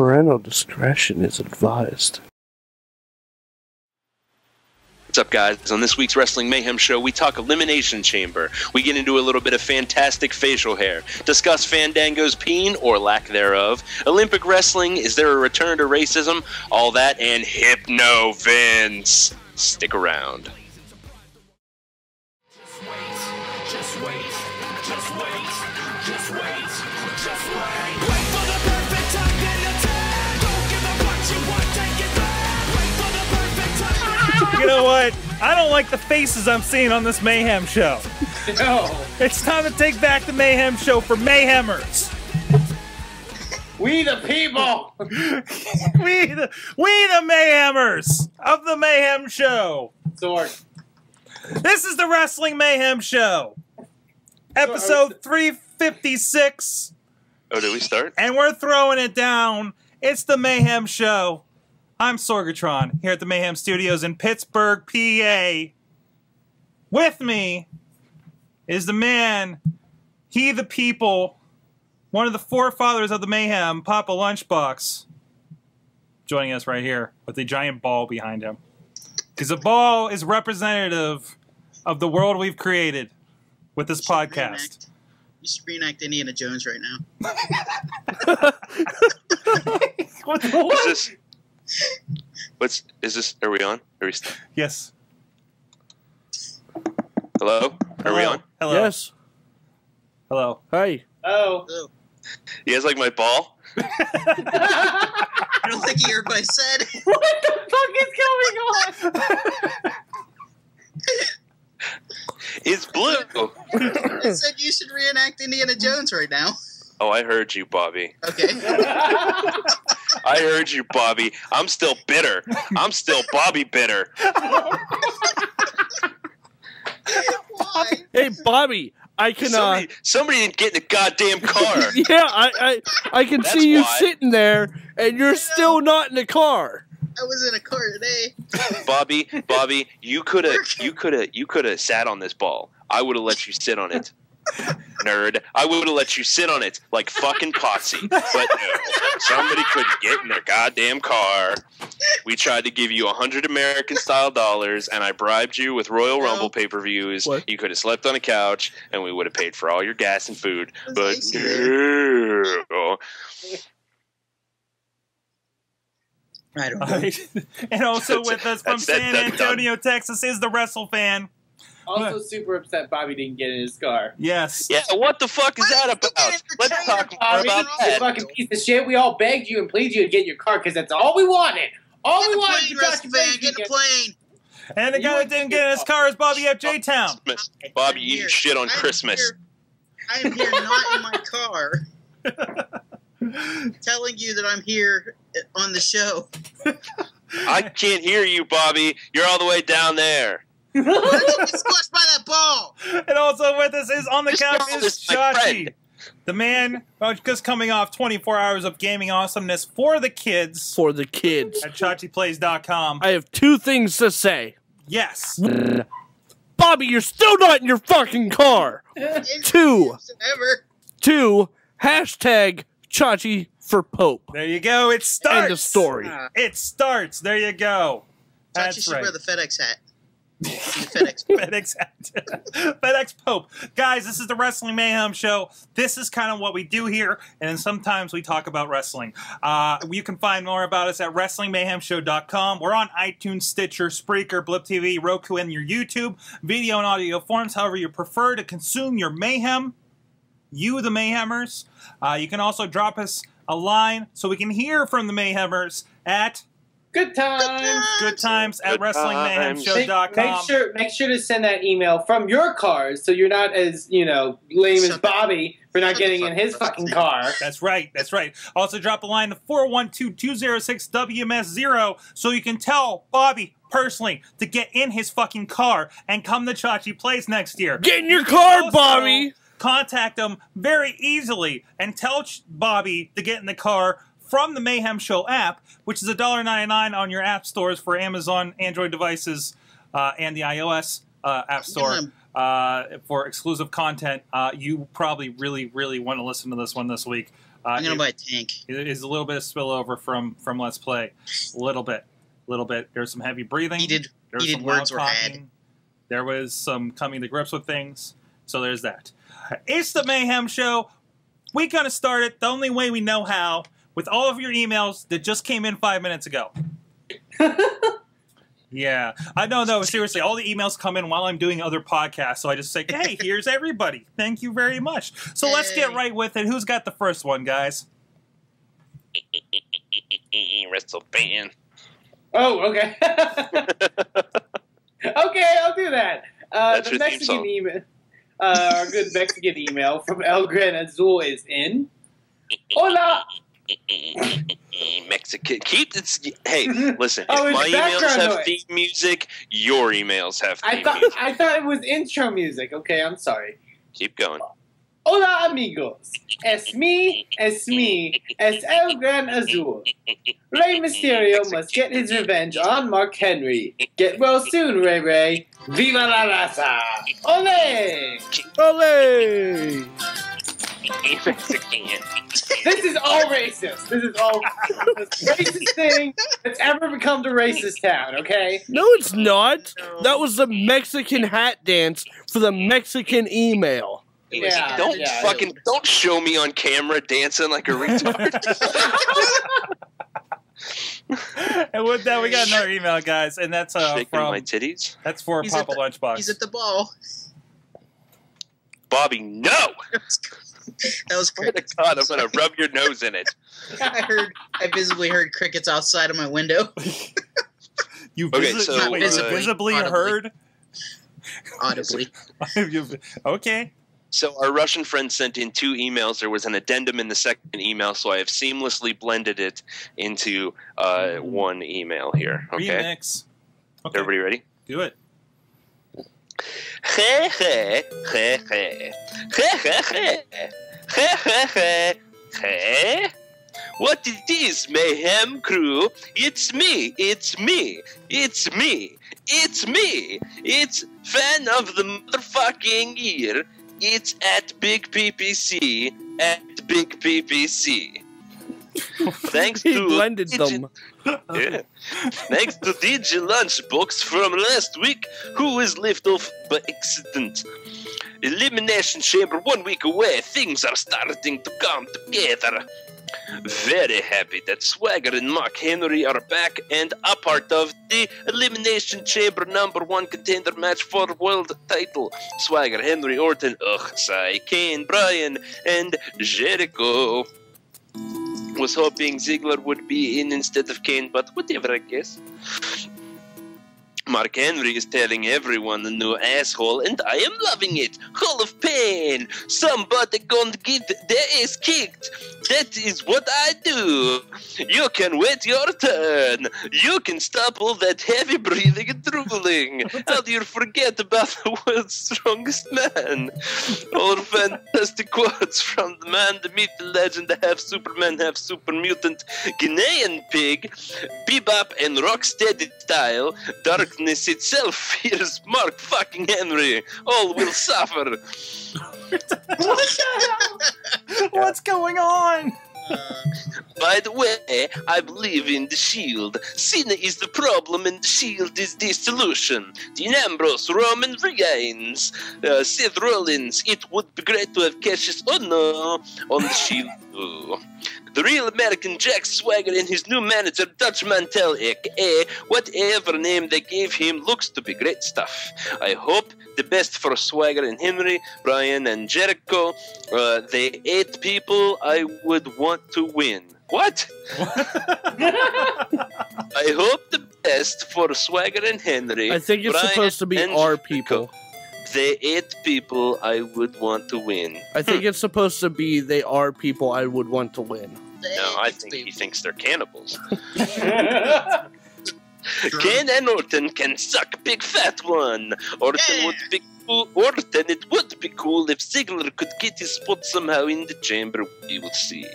Parental discretion is advised. What's up, guys? On this week's Wrestling Mayhem show, we talk Elimination Chamber. We get into a little bit of fantastic facial hair, discuss Fandango's peen or lack thereof, Olympic wrestling, is there a return to racism, all that, and HypnoVince. Stick around. You know what? I don't like the faces I'm seeing on this Mayhem show. No. It's time to take back the Mayhem show for Mayhemers. We the people. we the Mayhemers of the Mayhem show. Sword. This is the Wrestling Mayhem show. Episode 356. Oh, did we start? And we're throwing it down. It's the Mayhem show. I'm Sorgatron, here at the Mayhem Studios in Pittsburgh, PA. With me is the man, he the people, one of the forefathers of the Mayhem, Papa Lunchbox, joining us right here with the giant ball behind him. Because the ball is representative of the world we've created with this podcast. You should reenact Indiana Jones right now. What? Is this, are we on? Are we Yes. Hello? Are we on? Hello. Yes. Hello. Hey. Oh. You guys like my ball? I don't think you heard what I said. What the fuck is going on? It's blue. I said you should reenact Indiana Jones right now. Oh, I heard you, Bobby. Okay. I heard you, Bobby. I'm still bitter. I'm still Bobby bitter. Why? Hey, Bobby. I can. Somebody didn't get in a goddamn car. Yeah, I can That's see you why. sitting there, and you're still not in the car. I was in a car today. Bobby, you could have sat on this ball. I would have let you sit on it. Nerd. I would have let you sit on it like fucking Potsy. But no, somebody couldn't get in their goddamn car. We tried to give you 100 American-style dollars, and I bribed you with Royal Rumble pay-per-views. What? You could have slept on a couch, and we would have paid for all your gas and food. But Nice. no. I don't know. All right. And also with us from San Antonio, Texas, is the Wrestle Fan. Also super upset Bobby didn't get in his car. Yes. Yeah, what the fuck is that about? Let's talk more Bobby, about you that. fucking piece of shit. We all begged you and pleaded you to get in your car because that's all we wanted. All Get we in the wanted plane, to Wrestle Fan. Get in the plane. And the guy that didn't get in his car is Bobby F. J. Town. Bobby, I'm you here. eat shit on I am Christmas. here- I am here not in my car. Telling you that I'm here on the show. I can't hear you, Bobby. You're all the way down there. Why did you get squashed by that ball? And also with us is on the This couch ball is is my Chachi. friend. The man just coming off 24 hours of gaming awesomeness for the kids For the kids. at ChachiPlays.com. I have two things to say. Yes. Bobby, you're still not in your fucking car. Two. Ever. Hashtag Chachi for Pope. There you go. It starts. End of story. It starts. There you go. Chachi That's should right. wear the FedEx hat. The FedEx. FedEx FedEx Pope. Guys, this is the Wrestling Mayhem Show. This is kind of what we do here, and then sometimes we talk about wrestling. You can find more about us at WrestlingMayhemShow.com. We're on iTunes, Stitcher, Spreaker, Blip TV, Roku, and your YouTube, video and audio forms, however you prefer to consume your mayhem. You, the Mayhemers. You can also drop us a line so we can hear from the Mayhemers at Good times. Good times at Good times. WrestlingMayhemShow.com. Make sure to send that email from your cars so you're not as, lame as Bobby for not getting in his fucking car. That's right. That's right. Also, drop a line to 412-206-WMS0 so you can tell Bobby personally to get in his fucking car and come to Chachi Place next year. Get in your car, Also, Bobby. Contact him very easily and tell Bobby to get in the car from the Mayhem Show app, which is $1.99 on your app stores for Amazon Android devices and the iOS app store for exclusive content. You probably really want to listen to this one this week. I'm gonna buy a tank. Is a little bit of spillover from Let's Play. A little bit. There's some heavy breathing. Heated some words loud were talking. had. There was some coming to grips with things. So there's that. It's the Mayhem Show. We gonna start it the only way we know how, with all of your emails that just came in 5 minutes ago. Yeah, I know. No, seriously, all the emails come in while I'm doing other podcasts, so I just say, "Hey, here's everybody. Thank you very much." So let's get right with it. Who's got the first one, guys? WrestleBand. Oh, okay. Okay, I'll do that. That's The your theme Mexican song. email, our good Mexican email from El Gran Azul is in. Hola. Mexican. Keep it. Hey, listen. Oh, If it's my emails background have noise. theme music, your emails have theme I music. thought it was intro music. Okay, I'm sorry. Keep going. Hola, amigos. Es me, es El Gran Azul. Rey Mysterio must get his revenge on Mark Henry. Get well soon, Ray Ray. Viva la raza. Ole! Ole! Mexican. This is all racist. This is all the racist thing that's ever become to racist town, okay? No, it's not. That was the Mexican hat dance for the Mexican email. Yeah, Don't show me on camera dancing like a retard. And with that, we got another email, guys, and that's Shaking from my titties. that's for He's Papa at Lunchbox. He's at the ball. Bobby, no! That was Swear to crickets. God, I'm gonna rub your nose in it. I visibly heard crickets outside of my window. You Okay, so, visibly audibly. heard. Audibly. Okay. So our Russian friend sent in 2 emails. There was an addendum in the second email, so I have seamlessly blended it into one email here. Okay, Remix. Okay. everybody ready? Do it. He he he he he he he he. What it is, Mayhem crew? It's me. It's me. It's me. It's me. It's fan of the motherfucking year. It's at Big PPC. At Big PPC. Thanks He to blended them. Yeah. Thanks to DJ Lunchbox from last week, who was left off by accident. Elimination Chamber 1 week away. Things are starting to come together. Very happy that Swagger and Mark Henry are back and a part of the Elimination Chamber #1 contender match for world title. Swagger, Henry, Orton, Kane, Bryan, and Jericho. Was hoping Ziggler would be in instead of Kane, but whatever, I guess. Mark Henry is telling everyone a new asshole, and I am loving it. Hall of Pain. Somebody gonna get their ass kicked. That is what I do. You can wait your turn. You can stop all that heavy breathing and drooling. How do you forget about the world's strongest man? All fantastic quotes from the man, the myth, the legend, the half Superman, half super mutant, Ghanaian pig, bebop and rocksteady style. Darkness itself fears Mark fucking Henry. All will suffer. What's going on? By the way, I believe in the Shield. Cena is the problem and the Shield is the solution. Dean Ambrose, Roman Reigns, Seth Rollins. It would be great to have Cassius on the Shield. Ooh. The real American Jack Swagger and his new manager Dutch Mantel, aka whatever name they gave him, looks to be great stuff. I hope the best for Swagger and Henry, Bryan and Jericho. They 8 people I would want to win. What? I hope the best for Swagger and Henry. I think it's Bryan supposed to be and our Jericho. people. The 8 people I would want to win. I think it's supposed to be they are people I would want to win. No, I think he thinks they're cannibals. Kane and Orton can suck a big fat one. Orton would be cool. Orton, it would be cool if Ziggler could get his spot somehow in the chamber. We will see.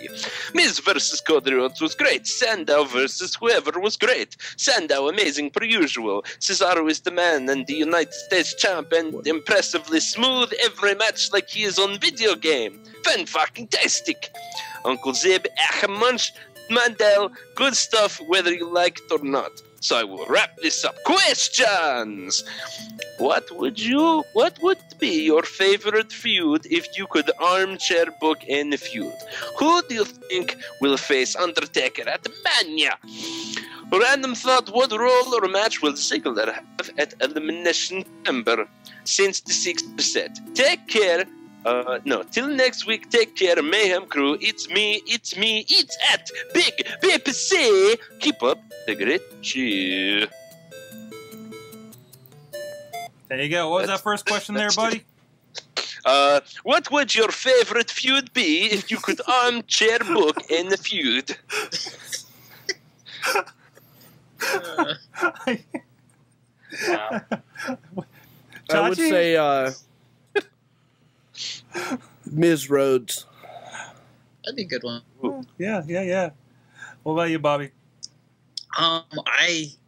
Miz versus Cody Rhodes was great. Sandow versus whoever was great. Sandow amazing per usual. Cesaro is the man and the United States champ and impressively smooth every match like he is on video game. Fan-fucking-tastic. Uncle Zib, Munch, Mandel, good stuff whether you like it or not. So I will wrap this up. Questions! What would be your favorite feud if you could armchair book any feud? Who do you think will face Undertaker at Mania? Random thought, what role or match will Ziggler have at Elimination Chamber? Since the 6%. Take care. Till next week, take care, Mayhem Crew. It's me, it's at Big BBC. Keep up the great cheer. There you go. What was that first question there, buddy? What would your favorite feud be if you could armchair book in the feud? I would say Ms. Rhodes. That'd be a good one. Yeah. What about you, Bobby?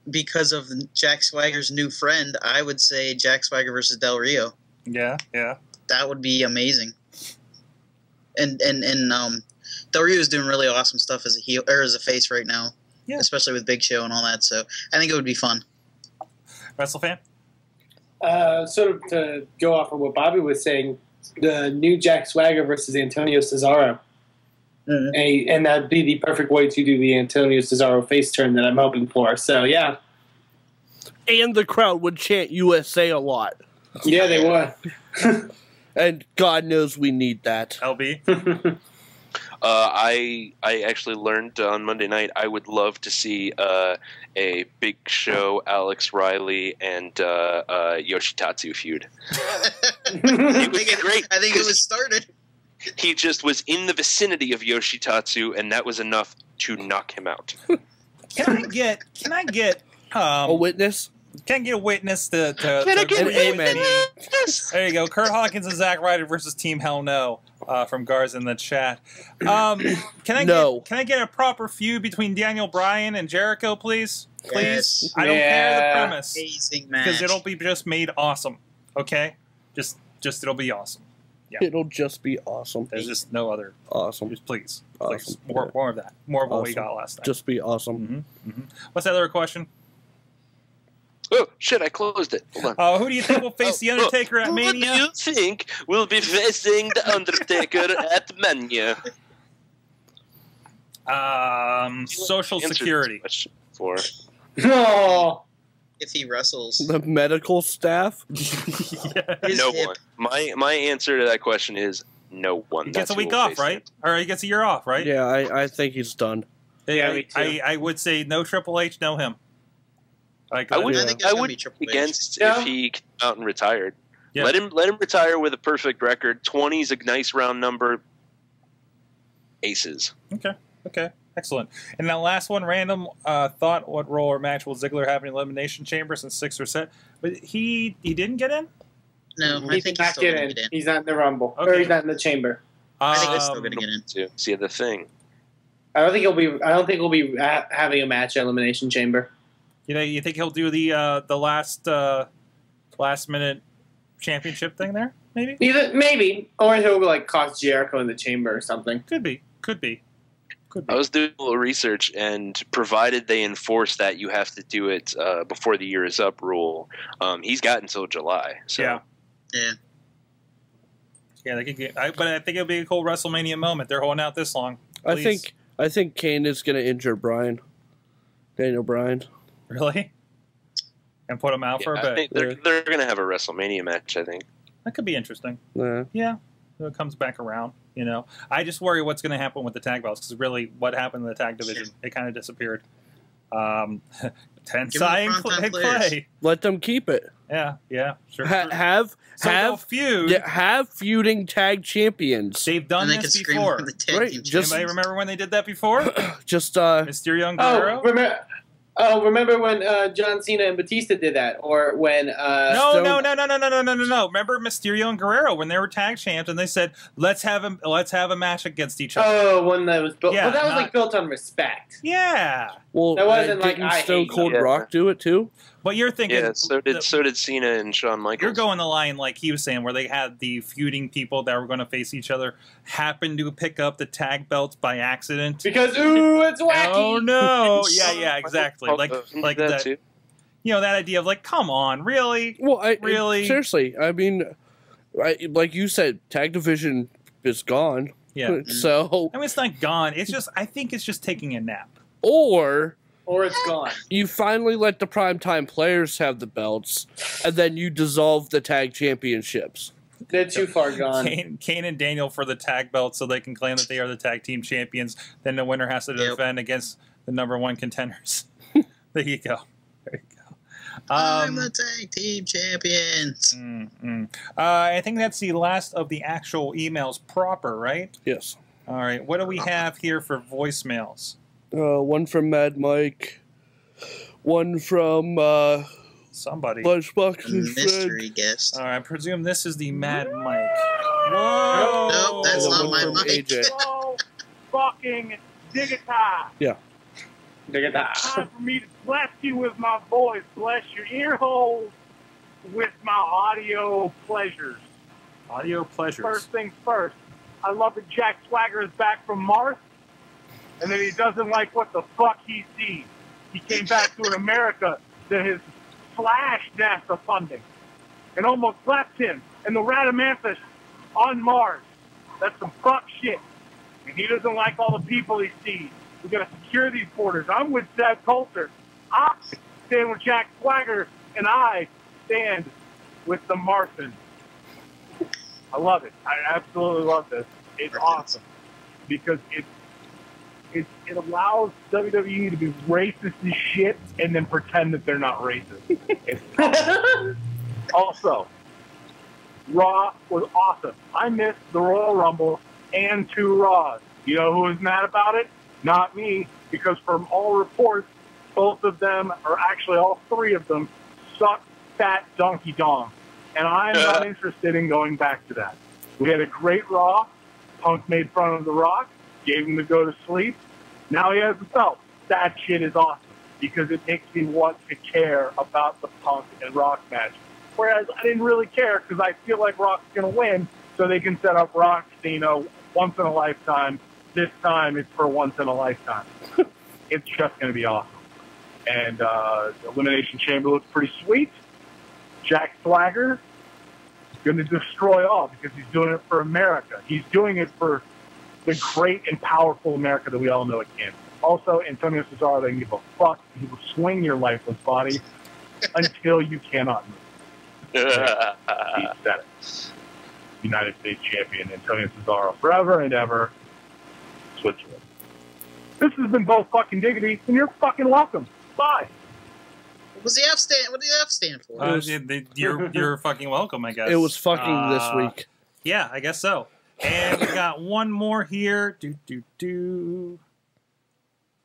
Because of Jack Swagger's new friend, I would say Jack Swagger versus Del Rio. Yeah. That would be amazing. And Del Rio is doing really awesome stuff as a heel or as a face right now. Yeah. Especially with Big Show and all that. So I think it would be fun. WrestleFan? Sort of to go off of what Bobby was saying, the new Jack Swagger versus Antonio Cesaro. Mm-hmm. And that'd be the perfect way to do the Antonio Cesaro face turn that I'm hoping for. So, yeah. And the crowd would chant USA a lot. Yeah, they would. And God knows we need that. LB? I actually learned on Monday night I would love to see a Big Show, Alex Riley, and Yoshitatsu feud. It would be great. I think it was started. He just was in the vicinity of Yoshitatsu, and that was enough to knock him out. Can I get a witness? Can I get a witness to Can I get an amen? There you go. Kurt Hawkins and Zack Ryder versus Team Hell No from Garza in the chat. Can I get a proper feud between Daniel Bryan and Jericho, please? Please. Yes. I don't care the premise. Amazing match. Because it'll be just made awesome. Okay? Just it'll be awesome. Yeah. It'll just be awesome. There's just no other. Awesome. Just please. Awesome. More of that. More of what we got last time. Just be awesome. Mm-hmm. What's that other question? Oh, shit, I closed it. Hold on. Who do you think will face The Undertaker at Mania? Who do you think will be facing The Undertaker at Mania? Social Security. For No. If he wrestles. The medical staff? No one. My answer to that question is no one. He gets a week off, right? Or he gets a year off, right? Yeah, I think he's done. Yeah, me too. I would say no Triple H, no him. I would against if he came out and retired. Yeah. Let him retire with a perfect record. 20 is a nice round number. Aces. Okay. Excellent. And that last one, random thought: what role or match will Ziggler have in Elimination Chamber since 6 are set? But he didn't get in. No, I think he's not getting in. He's not in the Rumble, or he's not in the Chamber. I think he's still going to get in. See the thing. I don't think he'll be having a match at Elimination Chamber. You think he'll do the last minute championship thing there? Maybe, or he'll like cost Jericho in the Chamber or something. Could be. I was doing a little research, and provided they enforce that you have to do it before the year is up rule, he's got until July. So. Yeah. They could get. But I think it'll be a cool WrestleMania moment. They're holding out this long. Please. I think Kane is going to injure Daniel Bryan. Really? And put him out for a bit. I think they're going to have a WrestleMania match, I think. That could be interesting. Yeah. It comes back around, I just worry what's going to happen with the tag belts, because really what happened in the tag division, it kind of disappeared. Tensai and Clay. Let them keep it. Yeah. Sure. Have feuding tag champions. They've done this before. Right. Anybody remember when they did that before? Mysterio and Guerrero? Remember when John Cena and Batista did that, or when No. Remember Mysterio and Guerrero when they were tag champs, and they said, "Let's have a match against each other." Oh, one that was built. Yeah, that was like built on respect. Yeah. Well, that wasn't didn't Stone Cold Rock do it too? But you're thinking, Yeah, so did Cena and Shawn Michaels. You're going the line like he was saying, where they had the feuding people that were going to face each other happen to pick up the tag belts by accident Because ooh, it's wacky. Oh no! Yeah, exactly. Like that. Too. You know, that idea of like, come on, really? Well, really? Seriously, I mean, like you said, tag division is gone. Yeah. So I mean, it's not gone. It's just, I think it's just taking a nap. Or it's gone. You finally let the primetime players have the belts, and then you dissolve the tag championships. They're too far gone. Kane and Daniel for the tag belts so they can claim that they are the tag team champions. Then the winner has to defend against the #1 contenders. There you go. There you go. I'm the tag team champions. I think that's the last of the actual emails proper, right? Yes. All right. What do we have here for voicemails? One from Mad Mike. One from somebody. Lunchbox's mystery guest. All right. I presume this is the Mad Mike. Whoa! Nope, that's not my mic. Oh, fucking Digita. Yeah. Digita. Time for me to bless you with my voice, bless your ear holes with my audio pleasures. Audio pleasures. First things first, I love that Jack Swagger is back from Mars, and that he doesn't like what the fuck he sees. He came back to an America that has slashed NASA funding and almost left him and the Radamanthus on Mars. That's some fuck shit. And he doesn't like all the people he sees. We gotta secure these borders. I'm with Zach Coulter. I stand with Jack Swagger, and I stand with the Martian. I love it. I absolutely love this. It's awesome because it allows WWE to be racist as shit and then pretend that they're not racist. It's awesome. Also, Raw was awesome. I missed the Royal Rumble and 2 Raws. You know who was mad about it? Not me, because from all reports, both of them, or actually all 3 of them, suck fat donkey dong. And I'm not interested in going back to that. We had a great Raw. Punk made fun of The Rock, gave him to go to sleep. Now he has the belt. That shit is awesome because it makes me want to care about the Punk and Rock match. Whereas I didn't really care because I feel like Rock's going to win, so they can set up Rock, once in a lifetime. This time it's for once in a lifetime. It's just going to be awesome. And the Elimination Chamber looks pretty sweet. Jack Swagger is going to destroy all because he's doing it for America. He's doing it for the great and powerful America that we all know it can. Also, Antonio Cesaro doesn't give a fuck. He will swing your lifeless body until you cannot move. He said it. United States champion Antonio Cesaro forever and ever. Switzerland. This has been Bo fucking Diggity, and you're fucking welcome. Bye. What does the F stand for? You're fucking welcome, I guess. It was fucking this week. Yeah, I guess so. And we got one more here.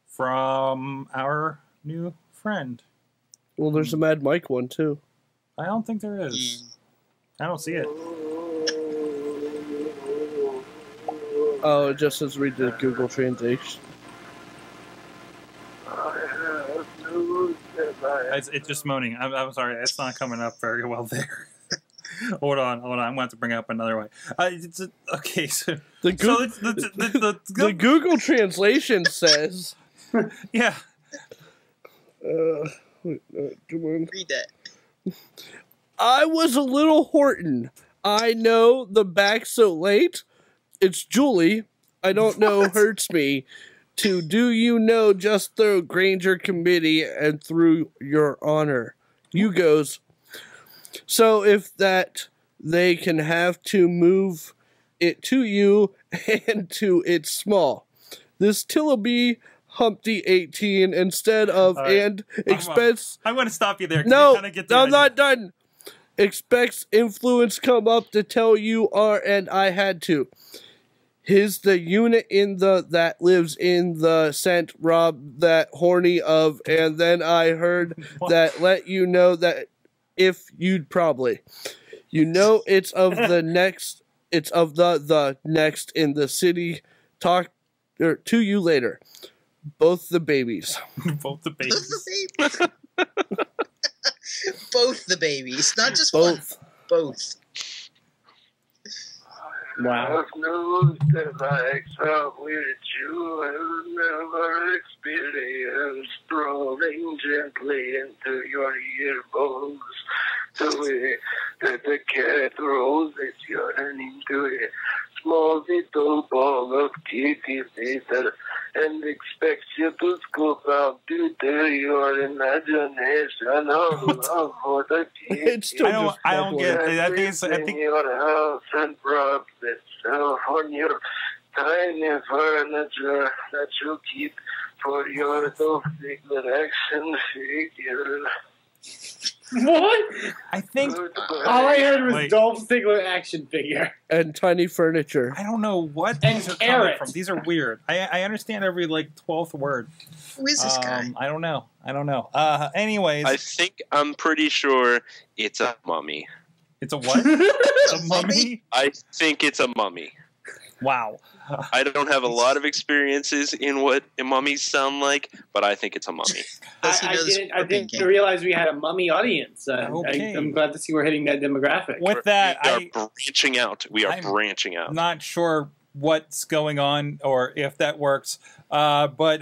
From our new friend. Well, there's a Mad Mike one, too. I don't think there is. I don't see it. Oh, it just says read the Google translation. It's just moaning. I'm sorry. It's not coming up very well there. Hold on. I'm going to have to bring it up another way. Okay, so the Google translation says... Yeah. Come on. Read that. I was a little Horton. I know the back so late. It's Julie. I don't know hurts me. To do you know just through Granger committee and through your honor. You goes. So if that they can have to move it to you and to it's small. This Tillaby Humpty 18 instead of and expense. I'm going to stop you there. No, I'm not done. Expects influence come up to tell you are and I had to. His the unit in the that lives in the scent Rob that horny of and then I heard that let you know that if you'd probably it's of the next the next in the city talk to you later. Both the babies. Both the babies. Both the babies, not just one. Both. Wow. I've known that I felt with you and never experienced rolling gently into your earballs. The way that the cat rolls its urine into a small little ball of kitty litter and expects you to scoop out due to your imagination of love for the kitty. It's still I don't get it. I think your house and rubs itself on your tiny furniture that you keep for your Dolph Ziggler action figure. What? I think All I heard was Wait. Dolph Ziggler action figure. And tiny furniture. I don't know what And these are coming carrots. from. These are weird. I understand every like 12th word. Who is this guy? I don't know. Anyways, I think I'm pretty sure it's a mummy. it's a what? A mummy? I think it's a mummy. Wow. I don't have a lot of experiences in what mummies sound like, but I think it's a mummy. Does he I know this didn't Scorpion King? realize we had a mummy audience. Okay. I'm glad to see we're hitting that demographic. With that, we are I'm branching out. We are I'm branching out. not sure what's going on or if that works. But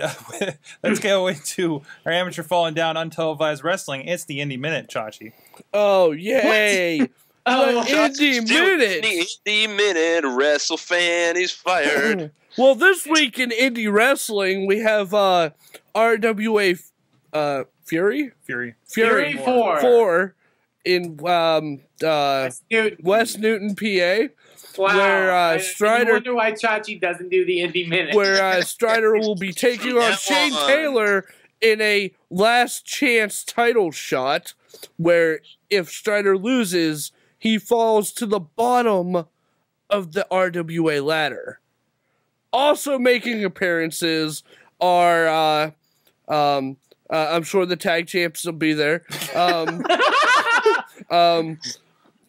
let's go into our amateur falling down untelevised wrestling. It's the Indie Minute, Chachi. Oh, yay! Oh, Indie Minute! Indie Minute. Wrestle fan is fired. Well, this week in indie wrestling, we have RWA Fury Fury 4. 4 in Dude, West Newton, PA, wow. where I wonder why Chachi doesn't do the Indie Minute. where Strider will be taking on Come Shane on. Taylor in a last chance title shot, where if Strider loses, he falls to the bottom of the RWA ladder. Also making appearances are, I'm sure the tag champs will be there.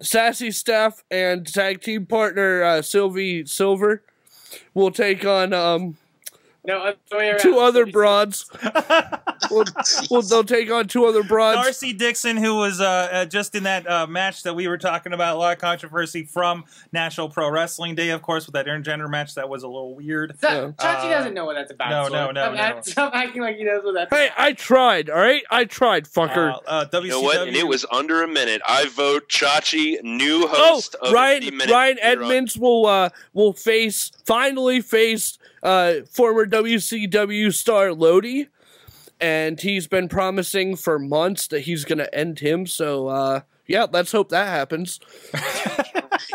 Sassy Steph and tag team partner Sylvie Silver will take on No, other way around. two other broads. They'll take on two other broads. Darcy Dixon, who was just in that match that we were talking about, a lot of controversy from National Pro Wrestling Day, of course, with that intergender match that was a little weird. Chachi doesn't know what that's about. no, Sorg. no. Stop acting like he knows what that's Hey, about. I tried, all right? I tried, fucker. WCW. You know what? And it was under a minute. I vote Chachi, new Oh, host of Ryan Indie Minute. Ryan You're on. Edmonds will finally face former WCW star Lodi, and he's been promising for months that he's going to end him. So yeah, let's hope that happens.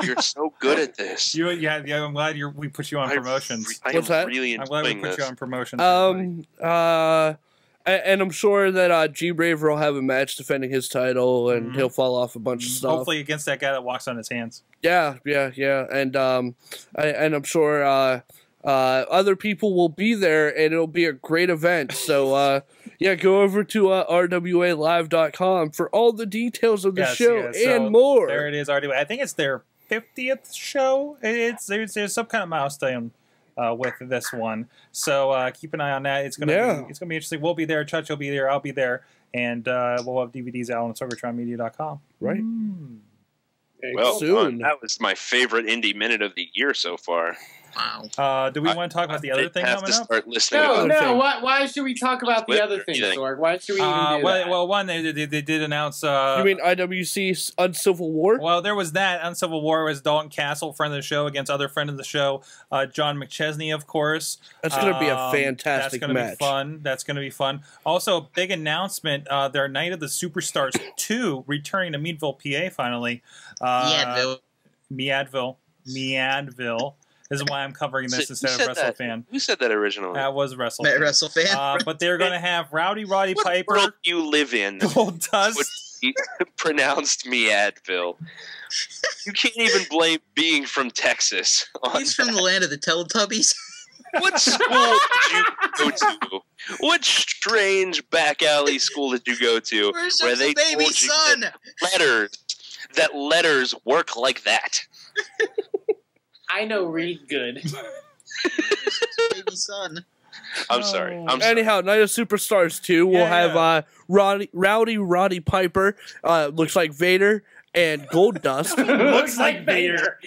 You're so good at this. Yeah, I'm glad we put you on promotions. I What's am that? really I'm glad we enjoying put this. you on promotions. everybody. And I'm sure that G Braver will have a match defending his title, and he'll fall off a bunch of stuff. Hopefully against that guy that walks on his hands. Yeah, and I'm sure other people will be there, and it'll be a great event. So yeah, go over to rwalive.com for all the details of the show so and more. There it is, RWA. I think it's their 50th show. There's some kind of milestone with this one. So keep an eye on that. It's gonna be interesting. We'll be there. Chutch will be there. I'll be there, and we'll have DVDs out on SorgatronMedia.com. Right. Well, Soon. that was my favorite Indie Minute of the year so far. Wow. Do we want to talk about the other thing have coming to up? start listening. No, about Okay. no. Why should we talk about the other thing, Anything. Sorg? Why should we even do that? Well, one, they did announce. You mean IWC Uncivil War? Well, there was that. On Civil War was Dalton Castle, friend of the show, against other friend of the show, John McChesney, of course. That's going to be a fantastic That's going to match. be fun. That's going to be fun. Also, a big announcement. Their Night of the Superstars 2 returning to Meadville, PA, finally. Meadville. This is why I'm covering this instead of WrestleFan. Who said that originally? That was WrestleFan. Matt WrestleFan. But they're going to have Roddy what Piper, world you live in? Gold Dust. He pronounced Meadville. You can't even blame being from Texas. He's from the land of the Teletubbies. What school did you go to? What strange back alley school did you go to Where's where your they baby told you son? that letters work like that? I know read good. Baby son. I'm sorry. I'm sorry. Anyhow, Night of Superstars 2, we'll have Rowdy Piper, looks like Vader, and Gold Dust. Looks like Vader.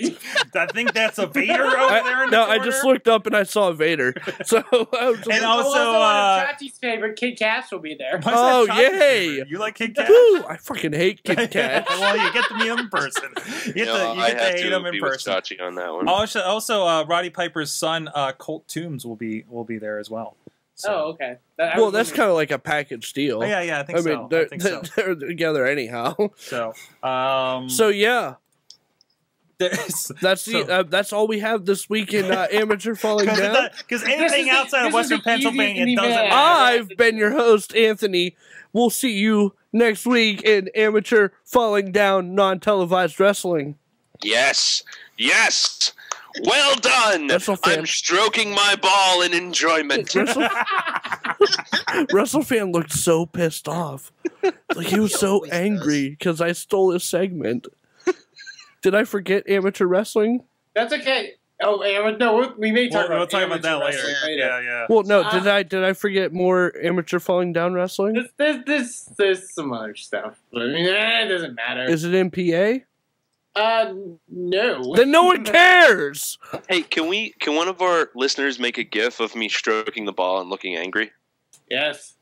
I think that's a Vader over there in the corner. I just looked up and I saw Vader. So, and also, Chachi's favorite, Kid Cash, will be there. Oh, yay! You like Kid Cash? Woo, I fucking hate Kid Cash. Well, you get to meet him in person. You get to hate him in person. Chachi on that one. Also, Roddy Piper's son, Colt Toombs, will be there as well. So. Oh, okay. Well, that's kind of like a package deal. Oh, yeah, I think so. They're together anyhow. So, yeah. That's all we have this week in Amateur Falling Down. Because anything outside of Western Pennsylvania doesn't matter. I've been your host, Anthony. We'll see you next week in Amateur Falling Down non-televised wrestling. Yes. Well done. I'm stroking my ball in enjoyment. WrestleFan looked so pissed off. Like he was so angry because I stole his segment. Did I forget amateur wrestling? That's okay. Oh, no, we may talk we'll talk about that later. Yeah. Well, no, did I forget more Amateur Falling Down wrestling? There's some other stuff. I mean, it doesn't matter. Is it MPA? No. Then no one cares. Hey, can one of our listeners make a GIF of me stroking the ball and looking angry? Yes.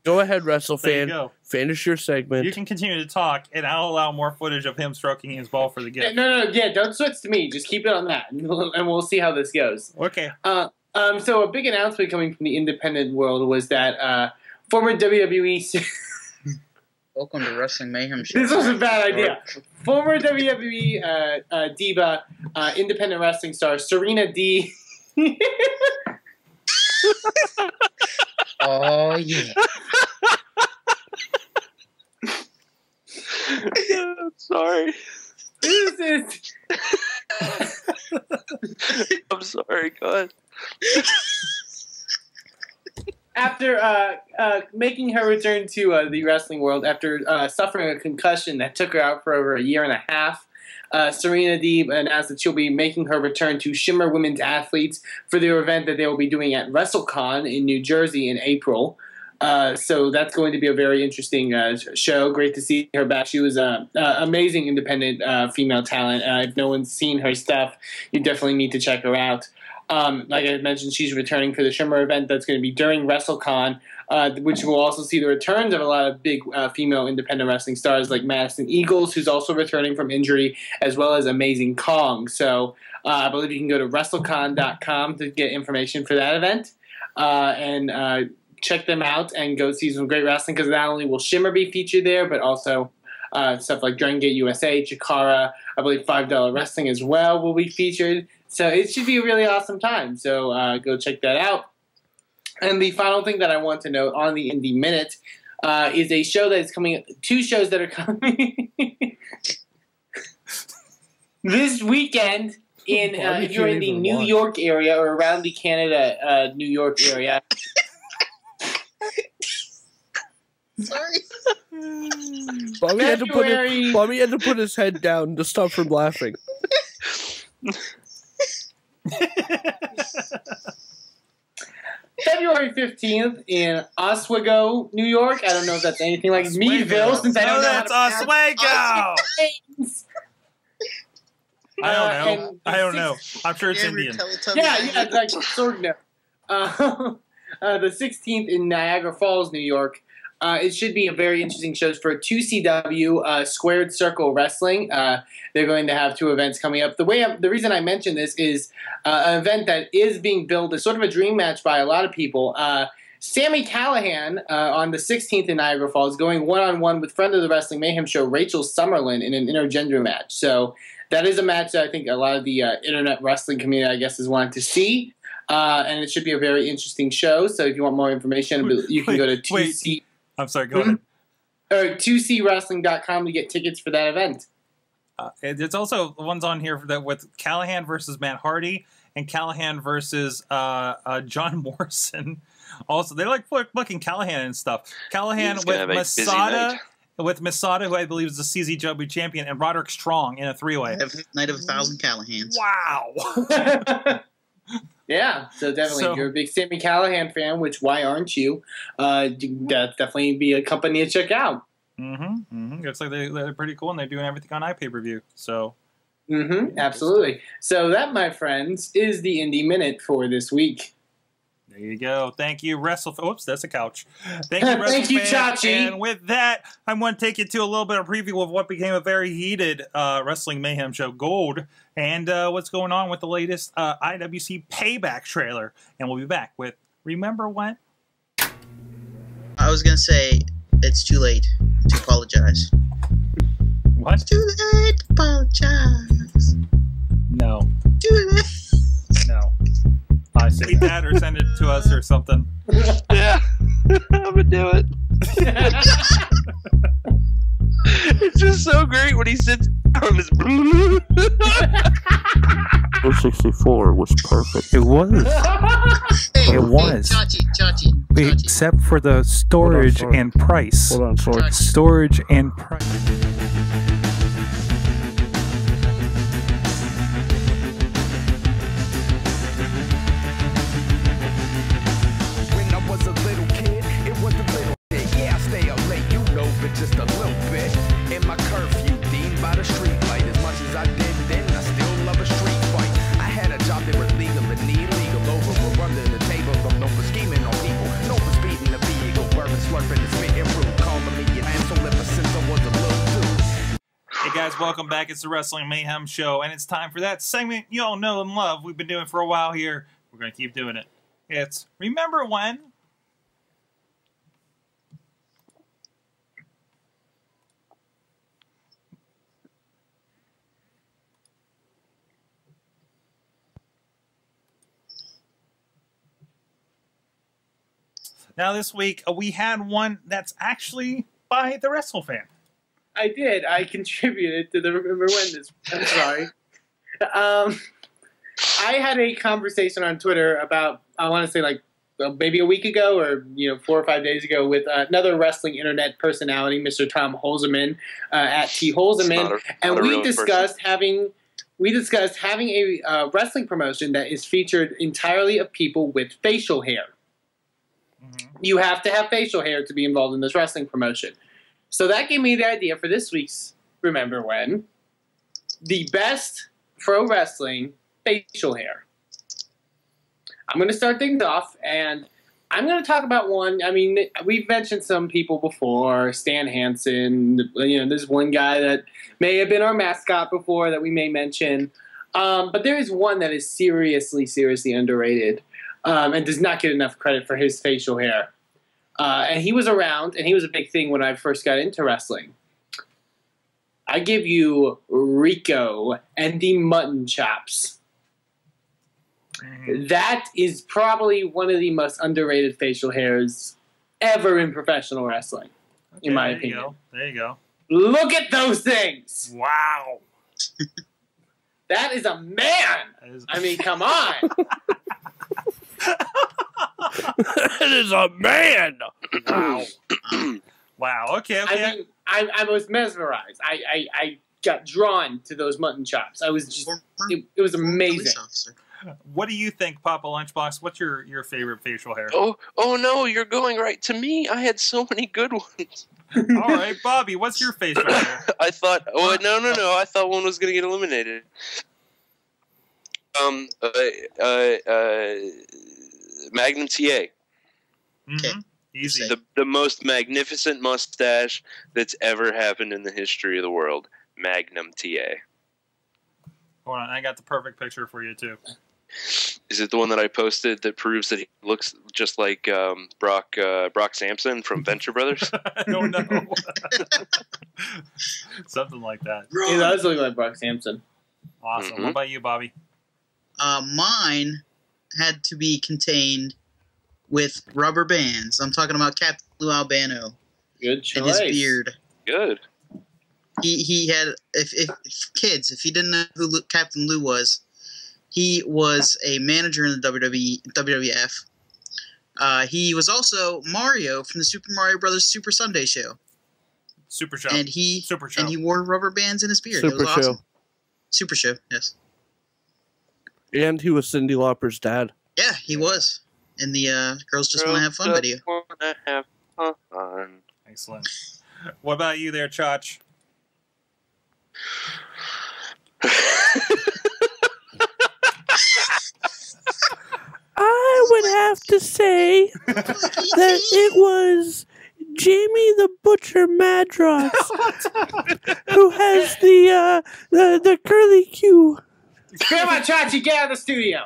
Go ahead, WrestleFan. There you go. Finish your segment. You can continue to talk, and I'll allow more footage of him stroking his ball for the GIF. No, don't switch to me. Just keep it on that, and we'll see how this goes. Okay. So a big announcement coming from the independent world was that former WWE. Welcome to Wrestling Mayhem Show. This was a bad idea. Former WWE diva, independent wrestling star Serena D. Oh yeah. I'm sorry. I'm sorry, God. After making her return to the wrestling world after suffering a concussion that took her out for over a year and a half, Serena Deeb announced that she'll be making her return to Shimmer Women's Athletes for their event that they will be doing at WrestleCon in New Jersey in April. So that's going to be a very interesting show. Great to see her back. She was an amazing independent female talent. If no one's seen her stuff, you definitely need to check her out. Like I mentioned, she's returning for the Shimmer event that's going to be during WrestleCon, which will also see the returns of a lot of big female independent wrestling stars like Madison Eagles, who's also returning from injury, as well as Amazing Kong. So I believe you can go to WrestleCon.com to get information for that event and check them out and go see some great wrestling, because not only will Shimmer be featured there, but also stuff like Dragon Gate USA, Chikara, I believe $5 Wrestling as well will be featured. So it should be a really awesome time. So go check that out. And the final thing that I want to note on the Indie Minute is a show that is coming. Two shows that are coming this weekend. If you're in the New York area or around the Canada, New York area. Sorry. Bobby had to put his head down to stop from laughing. February 15th in Oswego, New York. I don't know if that's anything like Meadville, since I don't know. That's Oswego! I don't know. I'm sure it's Indian. Yeah, it's like sort of. The 16th in Niagara Falls, New York. It should be a very interesting show for 2CW Squared Circle Wrestling. They're going to have two events coming up. The reason I mention this is an event that is being billed as sort of a dream match by a lot of people. Sami Callihan on the 16th in Niagara Falls going one-on-one with friend of the Wrestling Mayhem show Rachel Summerlin in an intergender match. So that is a match that I think a lot of the internet wrestling community, I guess, is wanting to see. And it should be a very interesting show. So if you want more information, you can go to 2C. I'm sorry, go ahead. Or 2CWrestling.com to get tickets for that event. It's also the ones on here that with Callahan versus Matt Hardy and Callahan versus John Morrison. Also, they like booking Callahan and stuff. Callahan with Masada with Masada, who I believe is the CZW champion, and Roderick Strong in a three-way. Night of a Thousand Callahans. Wow. Yeah, so definitely, So- if you're a big Sami Callihan fan, which why aren't you? That'd definitely be a company to check out. Looks like they're pretty cool, and they're doing everything on iPay-per-view. So, Absolutely. So that, my friends, is the Indie Minute for this week. there you go. Thank you, Oops, that's a couch. Thank you, Thank you, WrestleFan. Chachi. And with that, I want to take you to a little bit of preview of what became a very heated Wrestling Mayhem show, Gold, and what's going on with the latest IWC Payback trailer. And we'll be back with Remember When? I was gonna say it's too late to apologize. What? Too late to apologize. No. Too late. No. I say that or send it to us or something. Yeah, I'm gonna do it. It's just so great when he sits on his. 64 was perfect. It was. Hey, It was. Chachi. Except for the storage sorry. and price. Hold on, sorry. Storage and price. When I was a little kid, it was a little bit. Yeah, I stay up late, you know, but just a little bit. In my curfew, deemed by the street light. As much as I did then, I still love a street fight. I had a job that was legal and illegal. Over, we're under the table. I'm known for scheming on people. Known for speeding the vehicle, bourbon slurping and spitting fruit. Calling me an asshole ever since I was a little dude. Hey guys, welcome back. It's the Wrestling Mayhem Show, and it's time for that segment you all know and love. We've been doing for a while here. We're going to keep doing it. It's Remember When? Now this week, we had one that's actually by the WrestleFan. I did. I contributed to the Remember When this. I'm sorry. I had a conversation on Twitter about, I want to say like maybe a week ago or 4 or 5 days ago with another wrestling internet personality, Mr. Tom Holzeman at T Holzeman, and we discussed having a wrestling promotion that is featured entirely of people with facial hair. You have to have facial hair to be involved in this wrestling promotion. So that gave me the idea for this week's Remember When, the best pro wrestling facial hair. I'm going to start things off, and I'm going to talk about one. I mean, we've mentioned some people before, Stan Hansen. There's one guy that may have been our mascot before that we may mention. But there is one that is seriously, seriously underrated and does not get enough credit for his facial hair. And he was around, and he was a big thing when I first got into wrestling. I give you Rico and the Mutton Chops. That is probably one of the most underrated facial hairs ever in professional wrestling, in my opinion. There you go. Look at those things! Wow. That is a man! I mean, come on! That is a man! Wow. Wow. Okay. I mean, I was mesmerized. I got drawn to those mutton chops. I was just, it was amazing. What do you think, Papa Lunchbox? What's your favorite facial hair? Oh no, you're going right to me. I had so many good ones. All right, Bobby, what's your facial hair? I thought, no. I thought one was going to get eliminated. Magnum TA. Mm-hmm. Easy. The most magnificent mustache that's ever happened in the history of the world. Magnum TA. Hold on, I got the perfect picture for you too. Is it the one that I posted that proves that he looks just like Brock Sampson from Venture Brothers? I don't know. Something like that. He does look like Brock Sampson. Awesome. Mm-hmm. What about you, Bobby? Mine had to be contained with rubber bands. I'm talking about Captain Lou Albano. Good choice. And his beard. Good. He had, if you didn't know who Captain Lou was, he was a manager in the WWF. He was also Mario from the Super Mario Brothers Super Sunday Show. Super Show. And he Super Show. and he wore rubber bands in his beard. It Super was Show. awesome. Super Show, yes. And he was Cyndi Lauper's dad. Yeah, he was. In the Girls Just Want to Have Fun video. Wanna have fun. Excellent. What about you there, Chach? I would have to say that it was Jamie the Butcher Madrox who has the curly Q. Come on, Chachi, get out of the studio.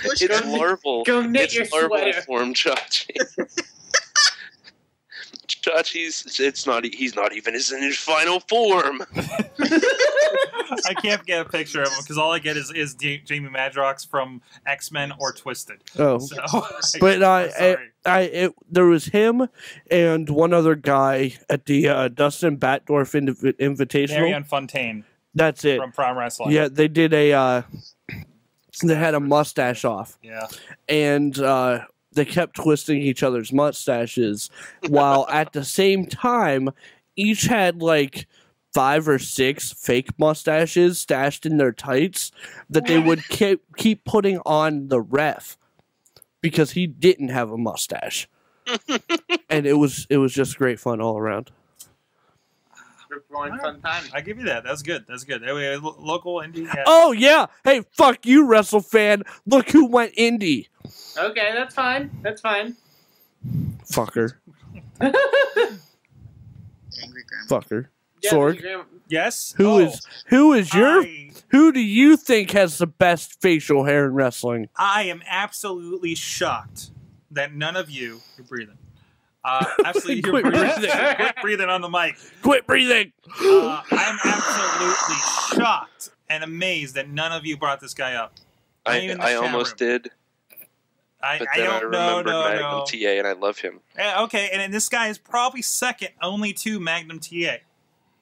It's larval. Go knit It's your larval sweater. form, Chachi. Chachi's. It's not. He's not even in his final form. I can't get a picture of him because all I get is Jamie Madrox from X-Men or Twisted. Oh, So, but I'm sorry. there was him and one other guy at the Dustin Batdorf Invitational. Marianne Fontaine That's it. from Prime Wrestling. Yeah, they did a. They had a mustache off. Yeah. And they kept twisting each other's mustaches, while at the same time, each had like 5 or 6 fake mustaches stashed in their tights that they would keep putting on the ref because he didn't have a mustache. And it was just great fun all around. Fun time. I give you that. That's good. That's good. Anyway, local indie. Yeah. Oh yeah! Hey, fuck you, Wrestle fan! Look who went indie. Okay, that's fine. That's fine. Fucker. Angry grandma. Fucker. Yeah, Sorg. Graham- Yes. Who is your I who do you think has the best facial hair in wrestling? am absolutely shocked that none of you. You're breathing. Absolutely, you're Quit breathing. breathing. Quit breathing on the mic. Quit breathing. I'm absolutely shocked and amazed that none of you brought this guy up. Not even the I chat almost room. did, I but then I don't know. remembered Magnum TA, and I love him. Okay, and this guy is probably second only to Magnum TA.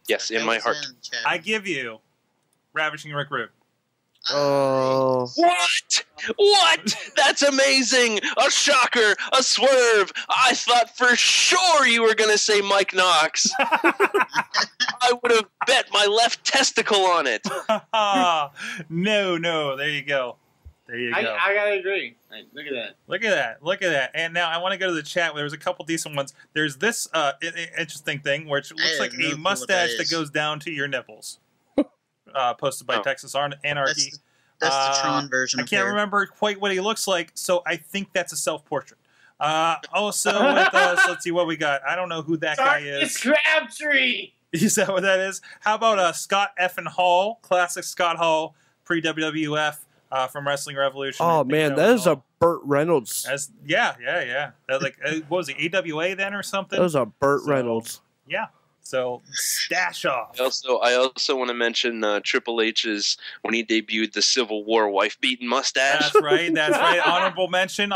Yes, in my heart. I give you Ravishing Rick Rude. Oh. What? What? That's amazing! A shocker! A swerve! I thought for sure you were gonna say Mike Knox. I would have bet my left testicle on it. No. There you go. There you go. I gotta agree. Like, look at that. Look at that. Look at that. And now I want to go to the chat. There was a couple decent ones. There's this interesting thing where it looks like a mustache that goes down to your nipples. Posted by Texas Anarchy. That's the Tron version. I can't remember quite what he looks like, so I think that's a self-portrait. Also with us, let's see what we got. I don't know who that guy is. It's Crabtree! Is that what that is? How about Scott Effin Hall, classic Scott Hall, pre-WWF from Wrestling Revolution. Oh man, that is a Burt Reynolds. Yeah. Like what was he, AWA then or something? That was a Burt Reynolds. Yeah. So stash off. I also want to mention Triple H's when he debuted the Civil War wife-beaten mustache. That's right. Honorable mention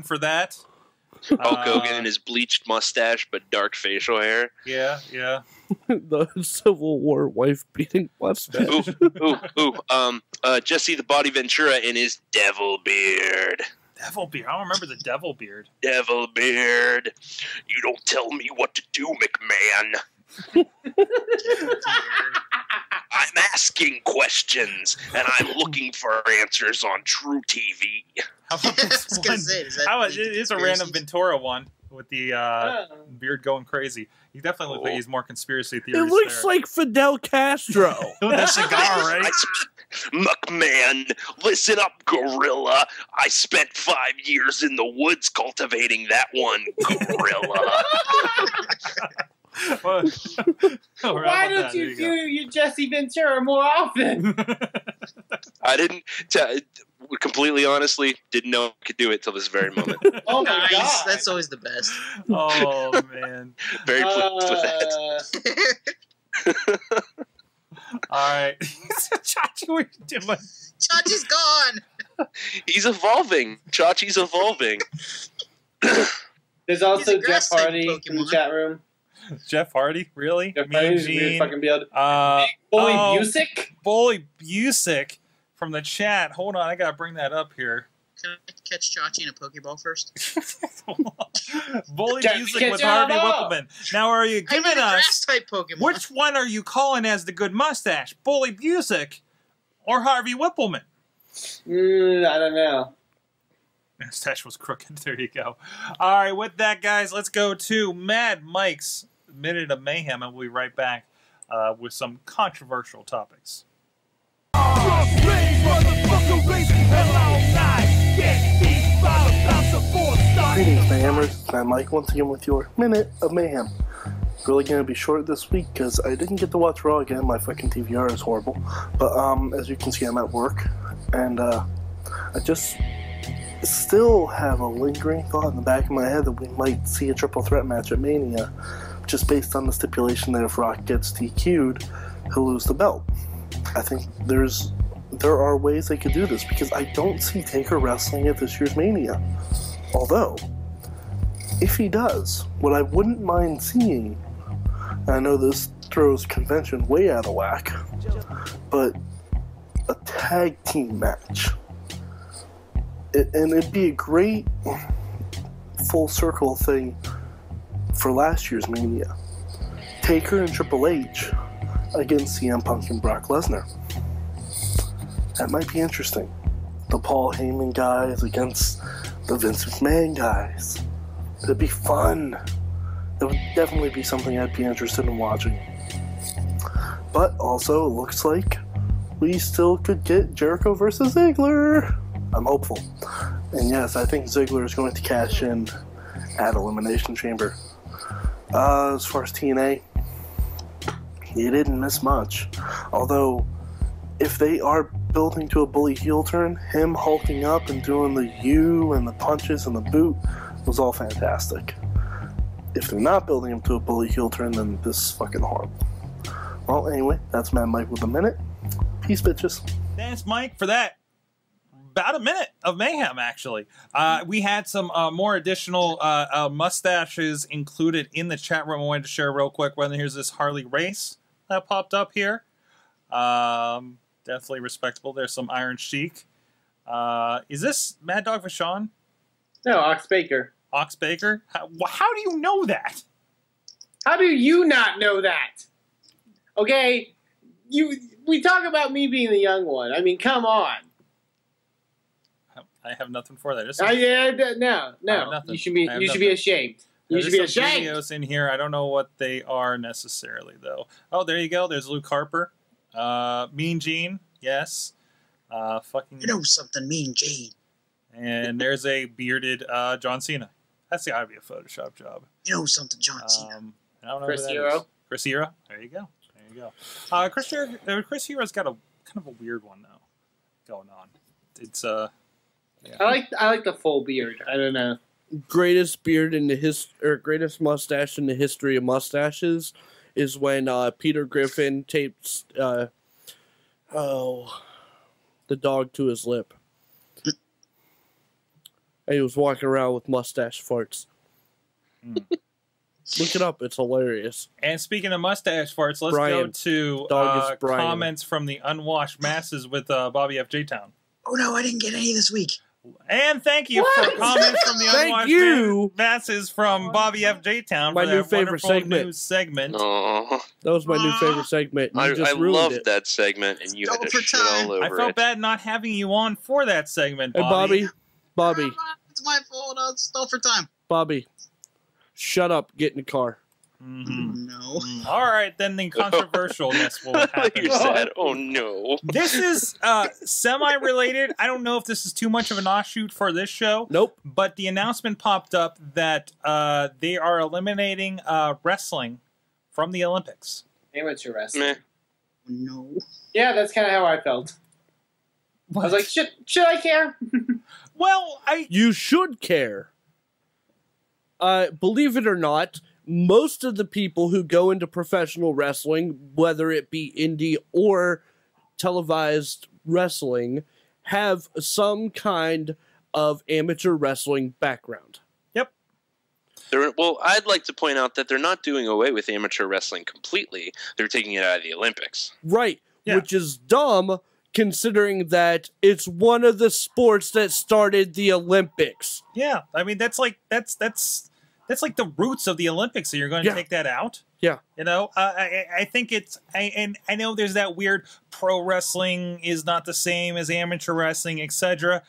for that. Hulk Hogan and his bleached mustache but dark facial hair. Yeah. The Civil War wife-beating mustache. Jesse the Body Ventura in his devil beard. Devil beard. I don't remember the devil beard. Devil beard. You don't tell me what to do, McMahon. I'm asking questions, and I'm looking for answers on True TV. How about this one? It's a random Ventura one with the beard going crazy. You definitely look like he's more conspiracy theories. It looks like Fidel Castro. With that cigar, right? McMahon, listen up, gorilla. I spent 5 years in the woods cultivating that one gorilla. Why don't you do your Jesse Ventura more often? I didn't, completely honestly, didn't know I could do it till this very moment. Oh my god. That's always the best. Oh man. Very pleased with that. All right. Chachi, what are you doing? Chachi's gone. He's evolving. Chachi's evolving. There's also Jeff Hardy in the chat room. Jeff Hardy, really? Jeff Hardy's weird fucking beard. Bully Busick? Bully Busick from the chat. Hold on, I gotta bring that up here. Can I catch Chachi in a Pokeball first? Bully Catch music with Harvey all. Whippleman. Now, are you I giving mean a us grass-type Pokemon. which one are you calling as the good mustache? Bully music or Harvey Whippleman? I don't know. Mustache was crooked. There you go. All right, with that, guys, let's go to Mad Mike's Minute of Mayhem, and we'll be right back with some controversial topics. Greetings, Mayhemers. I'm Mike once again with your Minute of Mayhem. Really gonna be short this week because I didn't get to watch Raw again. My fucking TVR is horrible. But as you can see, I'm at work, and I just still have a lingering thought in the back of my head that we might see a triple threat match at Mania, just based on the stipulation that if Rock gets DQ'd, he'll lose the belt. I think there are ways they could do this because I don't see Taker wrestling at this year's Mania. Although, if he does, what I wouldn't mind seeing, and I know this throws convention way out of whack, but a tag team match. And it'd be a great full circle thing for last year's Mania. Taker and Triple H against CM Punk and Brock Lesnar. That might be interesting. The Paul Heyman guys against the Vince McMahon guys. It'd be fun. It would definitely be something I'd be interested in watching. But also, it looks like we still could get Jericho versus Ziggler. I'm hopeful. And yes, I think Ziggler is going to cash in at Elimination Chamber. As far as TNA, he didn't miss much. Although, if they are building to a bully heel turn, him hulking up and doing the U and the punches and the boot was all fantastic. If they're not building him to a bully heel turn, then this is fucking horrible. Well, anyway, that's Mad Mike with a minute. Peace, bitches. Thanks, Mike, for that. About a minute of mayhem, actually. We had some more additional mustaches included in the chat room I wanted to share real quick. Here's this Harley Race that popped up here. Definitely respectable. There's some Iron Sheik. Is this Mad Dog Vachon? No, Ox Baker. Ox Baker? How do you know that? How do you not know that? Okay, we talk about me being the young one. I mean, come on. I have nothing for that. No. You should be ashamed. You should be ashamed. Videos in here. I don't know what they are necessarily, though. Oh, there you go. There's Luke Harper. Mean Gene. Yes. Fucking. You know something, Mean Gene. And there's a bearded John Cena. That's gotta be a Photoshop job. You know something, John Cena. I don't know Chris who that Hero. is. Chris Hero. There you go. Chris Hero's got a kind of a weird one though going on. It's yeah. I like the full beard. I don't know. Greatest beard in the greatest mustache in the history of mustaches is when Peter Griffin taped the dog to his lip. And he was walking around with mustache farts. Look it up. It's hilarious. And speaking of mustache farts, let's go to comments from the unwashed masses with Bobby F. J-Town. Oh no, I didn't get any this week. And thank you for comments from the unwashed masses from Bobby F. J-Town. My new favorite segment. News segment. Aww. That was my new favorite segment. I loved that segment, and you had to shit all over it. I felt bad not having you on for that segment, Bobby. Hey, Bobby. It's my fault. I stole for time. Bobby, shut up. Get in the car. No. All right, then the controversialness will happen. You said, "Oh no." This is semi-related. I don't know if this is too much of an offshoot for this show. Nope. But the announcement popped up that they are eliminating wrestling from the Olympics. Amateur wrestling. Meh. No. Yeah, that's kind of how I felt. What? I was like, should I care? Well, You should care. Believe it or not, most of the people who go into professional wrestling, whether it be indie or televised wrestling, have some kind of amateur wrestling background. Yep. Well, I'd like to point out that they're not doing away with amateur wrestling completely. They're taking it out of the Olympics. Right, Yeah. which is dumb, considering that it's one of the sports that started the Olympics. Yeah, I mean that's like the roots of the Olympics. So you're going to take that out? Yeah. You know, I think it's and I know there's that weird pro wrestling is not the same as amateur wrestling, etc.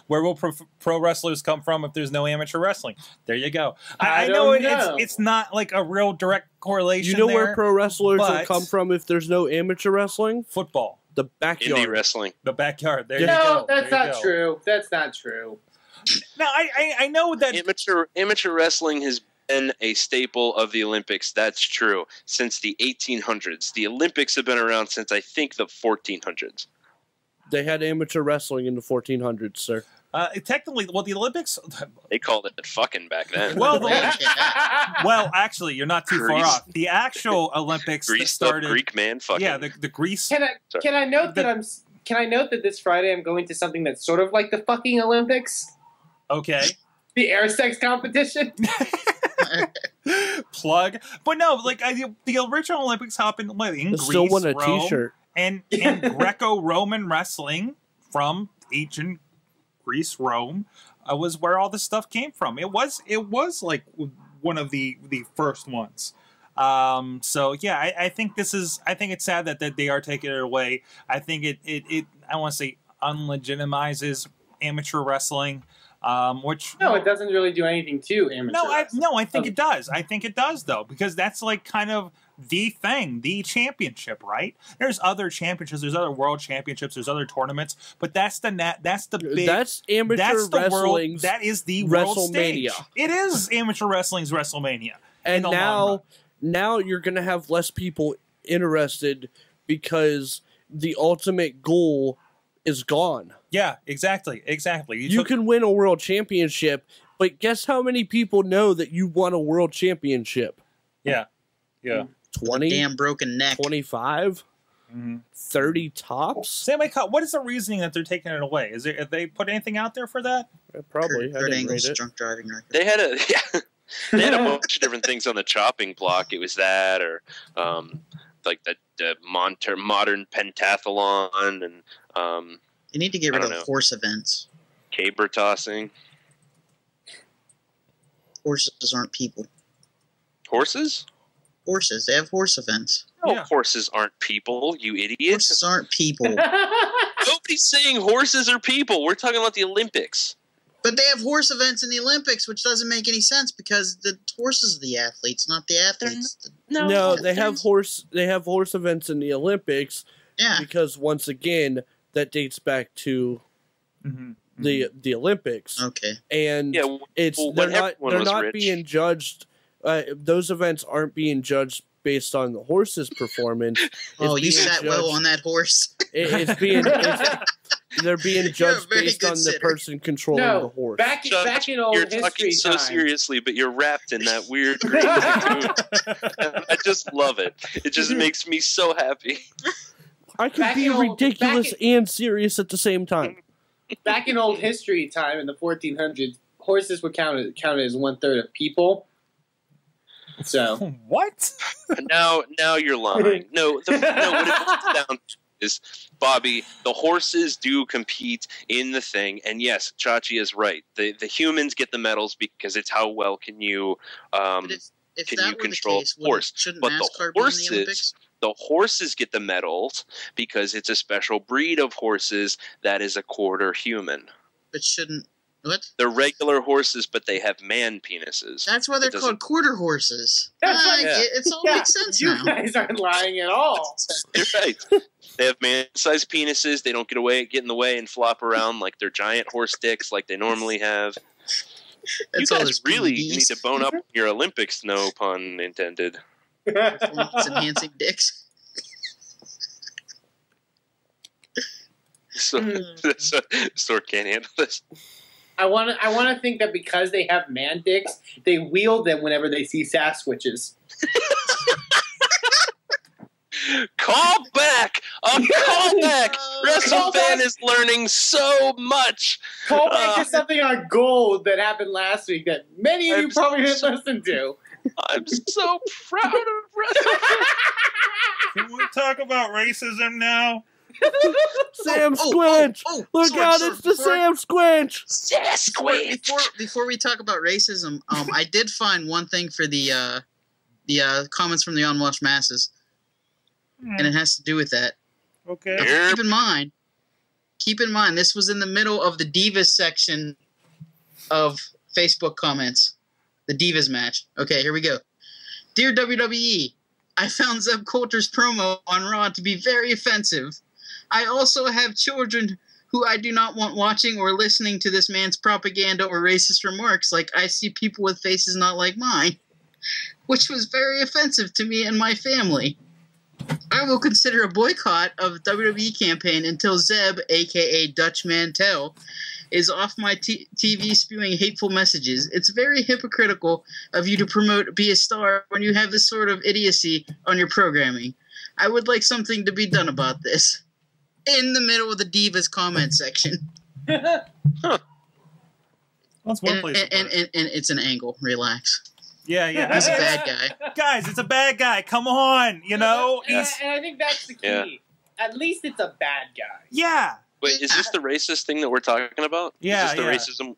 Where will pro wrestlers come from if there's no amateur wrestling? There you go. I know it's not like a real direct correlation. You know there, where pro wrestlers will come from if there's no amateur wrestling? Football. The backyard. Indie wrestling. The backyard. There you go. No, that's not true. That's not true. No, I know that amateur wrestling has been a staple of the Olympics. That's true since the 1800s. The Olympics have been around since I think the 1400s. They had amateur wrestling in the 1400s, sir. Technically, well, the Olympics they called it fucking back then. Well, well, actually, you're not too far off. The actual Olympics Greece started Greek man fucking. Yeah, the Greece. Can I note that this Friday I'm going to something that's sort of like the fucking Olympics? Okay. The air sex competition. Plug, but no, like the original Olympics happened in Greece, still want a Rome, T-shirt and Greco-Roman wrestling from ancient Greece, Rome was where all this stuff came from. It was like one of the first ones. So yeah, I think it's sad that they are taking it away. I think it I want to say unlegitimizes amateur wrestling. Which no, it doesn't really do anything to amateur. I think it does. I think it does though, because that's like kind of the thing, the championship, right? There's other championships, there's other world championships, there's other tournaments, but that's the big. That's amateur wrestling's. That is the world stage. WrestleMania. It is amateur wrestling's WrestleMania. And now you're gonna have less people interested because the ultimate goal is gone. Yeah, exactly. You can win a world championship, but guess how many people know that you won a world championship? Yeah. 20? Damn broken neck. 25? 30 tops? Sam, what is the reasoning that they're taking it away? Have they put anything out there for that? Probably. Kurt Angle's drunk driving record. They had a bunch of different things on the chopping block. It was that, or like the modern pentathlon, and you need to get rid of horse events. Caber tossing. Horses aren't people. Horses? Horses. They have horse events. No, horses aren't people, you idiot. Horses aren't people. Nobody's saying horses are people. We're talking about the Olympics. But they have horse events in the Olympics, which doesn't make any sense because the horses are the athletes, not the athletes. No, they have horse events in the Olympics. Yeah. Because once again, that dates back to the Olympics. Okay. And they're not being judged. Those events aren't being judged based on the horse's performance. You sat well on that horse. They're being judged based on the person controlling the horse. Back in old you're history talking so time. seriously, but you're wrapped in that weird green cocoon. I just love it. It just makes me so happy. I can be ridiculous and serious at the same time. Back in old history time, in the 1400s, horses were counted as 1/3 of people. So what? Now you're lying. No, what it comes down to is, Bobby, the horses do compete in the thing, and yes, Chachi is right. The humans get the medals because it's how well can you control the horse. But the horses get the medals because it's a special breed of horses that is a quarter human. But shouldn't what? They're regular horses, but they have man penises. That's why they're called quarter horses. It all makes sense now. You guys aren't lying at all. You're right. They have man-sized penises. They don't get in the way and flop around like they're giant horse dicks like they normally have. You guys really need to bone up your Olympics, no pun intended. Performance-enhancing dicks. So Sorg can't handle this. I want to think that because they have man dicks, they wield them whenever they see Sasquatches. Call back! Call back! WrestleFan is learning so much. Call back to something on Gold that happened last week that many of you probably didn't listen to. I'm so proud of WrestleFan. Can we talk about racism now? Sam Squinch! Look out, it's the Sam Squinch! Before we talk about racism, I did find one thing for the comments from the unwashed masses, and it has to do with that. Okay. Now, keep in mind, this was in the middle of the Divas section of Facebook comments. The Divas match. Okay, here we go. Dear WWE, I found Zeb Coulter's promo on Raw to be very offensive. I also have children who I do not want watching or listening to this man's propaganda or racist remarks like I see people with faces not like mine, which was very offensive to me and my family. I will consider a boycott of WWE campaign until Zeb, a.k.a. Dutch Mantel, is off my TV spewing hateful messages. It's very hypocritical of you to promote Be a Star when you have this sort of idiocy on your programming. I would like something to be done about this. In the middle of the Divas comment section. Huh. That's one place. And it's an angle. Relax. Yeah. He's a bad guy. Guys, it's a bad guy. Come on, you know? And I think that's the key. Yeah. At least it's a bad guy. Yeah. Wait, is this the racist thing that we're talking about? Yeah, Is this the racism?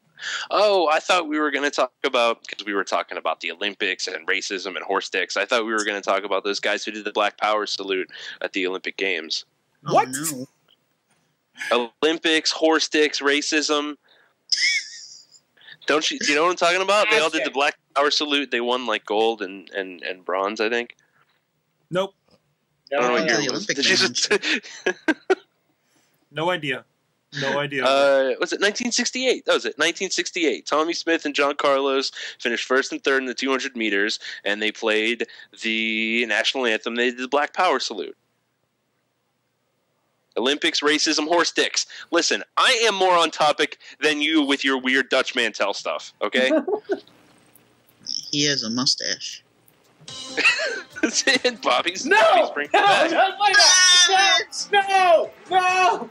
Oh, I thought we were going to talk about, because we were talking about the Olympics and racism and horse dicks. I thought we were going to talk about those guys who did the Black Power salute at the Olympic Games. What? Oh, no. Olympics, horse dicks, racism. Do you know what I'm talking about? They all did the Black Power salute. They won like gold and bronze, I think. Nope. I don't know what Yeah, year the it was. Olympic Did you just- No idea. No idea. Was it 1968? That was it. 1968. Tommy Smith and John Carlos finished first and third in the 200 meters, and they played the national anthem. They did the Black Power salute. Olympics, racism, horse dicks. Listen, I am more on topic than you with your weird Dutch Mantel stuff, okay? He has a mustache. That's it, Bobby's No! bringing it No! back. Don't play that! No!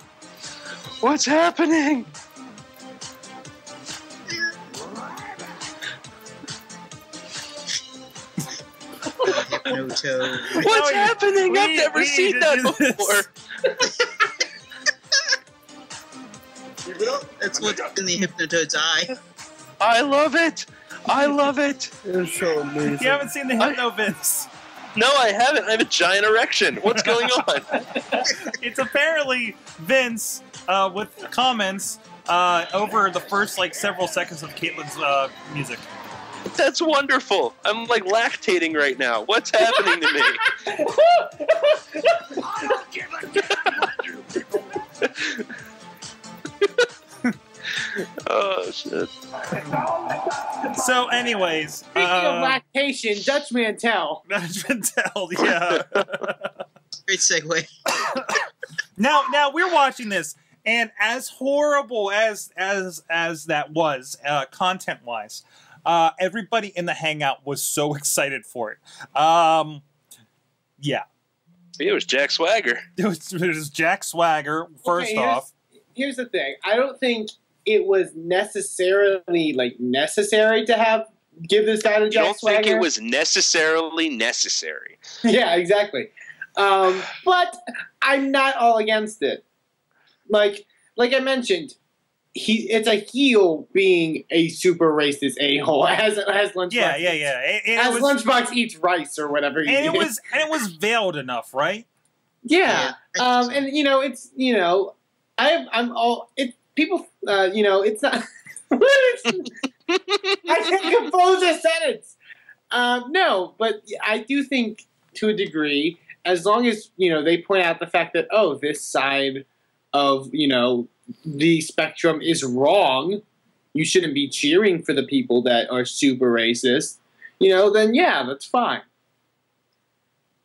What's happening? Hypnotoad. What's happening? I've never we seen need to that do this. before. That's what's in the Hypnotoad's eye. I love it. I love it. It's so amazing. You haven't seen the HypnoVince. No, I haven't. I have a giant erection. What's going on? It's apparently Vince with comments over the first like several seconds of Caitlin's music. That's wonderful. I'm like lactating right now. What's happening to me? Oh shit. So, anyways, Speaking of lactation, Dutch Mantel. Dutch Mantel, yeah. Great segue. Now we're watching this, and as horrible as that was, content wise, everybody in the hangout was so excited for it. Yeah. It was Jack Swagger. It was Jack Swagger, first off. Here's the thing. I don't think it was necessarily necessary to give this guy to Jack You don't Swagger. think it was necessarily necessary? Yeah, exactly. But I'm not all against it. Like I mentioned, it's a heel being a super racist a-hole as Lunchbox. Yeah. As Lunchbox eats rice or whatever. And it was veiled enough, right? Yeah. And I'm all it. People, it's not. I can't compose a sentence. No, but I do think to a degree, as long as they point out the fact that this side of the spectrum is wrong, you shouldn't be cheering for the people that are super racist. Then yeah, that's fine.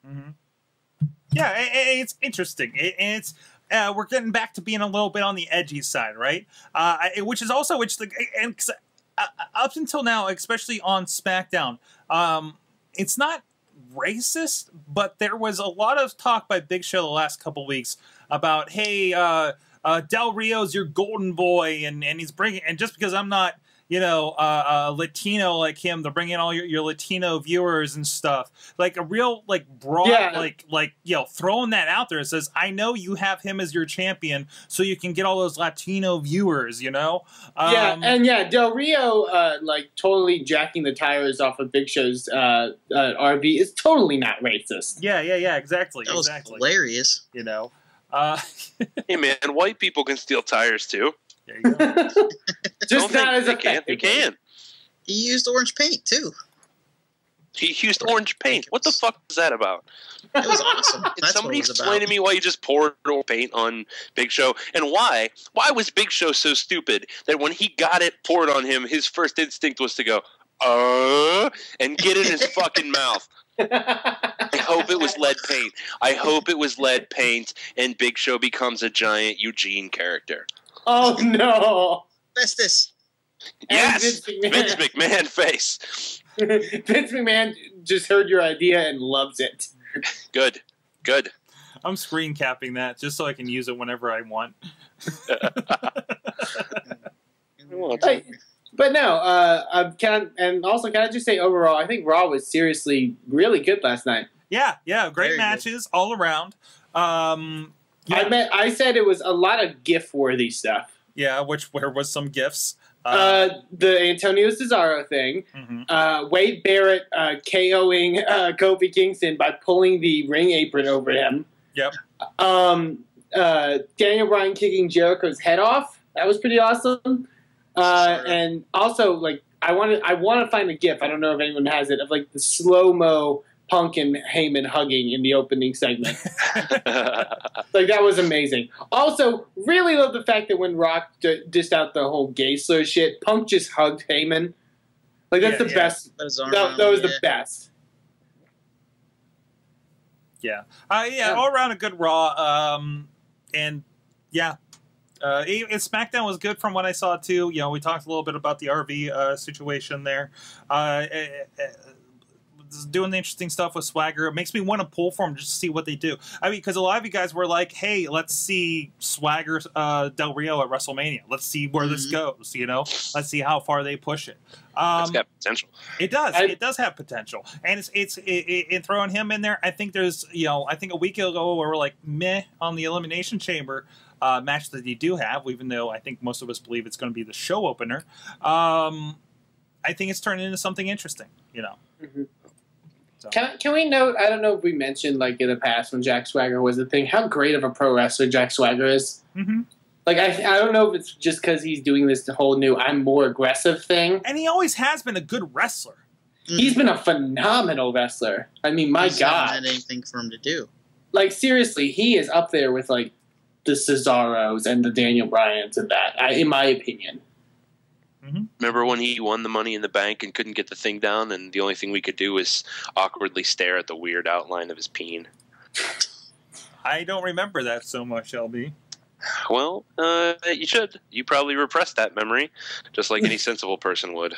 Mm-hmm. Yeah, it's interesting. It's. We're getting back to being a little bit on the edgy side, right? Which is also up until now, especially on SmackDown, it's not racist, but there was a lot of talk by Big Show the last couple weeks about, hey, Del Rio's your golden boy, and he's bringing, and just because I'm not, Latino like him. They're bringing all your Latino viewers and stuff. Like a real like broad throwing that out there. It says, I know you have him as your champion, so you can get all those Latino viewers. Del Rio totally jacking the tires off of Big Show's RV is totally not racist. Yeah, exactly. That was hilarious. Hey man, white people can steal tires too. There you go. Just not as effective. They can. He used orange paint too. He used orange paint. What the fuck was that about? It was awesome. Did somebody explain to me why you just poured orange paint on Big Show? And why? Why was Big Show so stupid that when he got it poured on him, his first instinct was to go, and get it in his fucking mouth? I hope it was lead paint. I hope it was lead paint and Big Show becomes a giant Eugene character. Oh, no. Festus. Yes! Vince McMahon face. Vince McMahon just heard your idea and loves it. Good. I'm screen capping that just so I can use it whenever I want. But no, can I just say overall, I think Raw was seriously really good last night. Yeah, great Very matches good. All around. I said it was a lot of GIF-worthy stuff. Yeah, where was some GIFs. The Antonio Cesaro thing, Wade Barrett KOing Kofi Kingston by pulling the ring apron over him. Yep. Daniel Bryan kicking Jericho's head off. That was pretty awesome. And also, I want to find a GIF. I don't know if anyone has it of the slow-mo Punk and Heyman hugging in the opening segment. That was amazing. Also, really love the fact that when Rock dished out the whole gay slur shit, Punk just hugged Heyman. That's the best. That was the best. Yeah. All around a good Raw. And SmackDown was good from what I saw too. We talked a little bit about the RV situation there. Doing the interesting stuff with Swagger. It makes me want to pull for him just to see what they do. I mean, because a lot of you guys were like, hey, let's see Swagger Del Rio at WrestleMania. Let's see where this goes, Let's see how far they push it. It's got potential. It does. It does have potential. And it's throwing him in there, I think there's, I think a week ago we were like, meh on the Elimination Chamber match that they do have, even though I think most of us believe it's going to be the show opener. I think it's turning into something interesting, Mm-hmm. So. Can we note, I don't know if we mentioned in the past when Jack Swagger was the thing, how great of a pro wrestler Jack Swagger is. Mm-hmm. I don't know if it's just because he's doing this whole new I'm more aggressive thing. And he always has been a good wrestler. He's been a phenomenal wrestler. I mean, my God. Not had anything for him to do. Seriously, he is up there with the Cesaros and the Daniel Bryans and that, in my opinion. Mm-hmm. Remember when he won the Money in the Bank and couldn't get the thing down, and the only thing we could do was awkwardly stare at the weird outline of his peen? I don't remember that so much, LB. Well, you should. You probably repressed that memory, just like any sensible person would.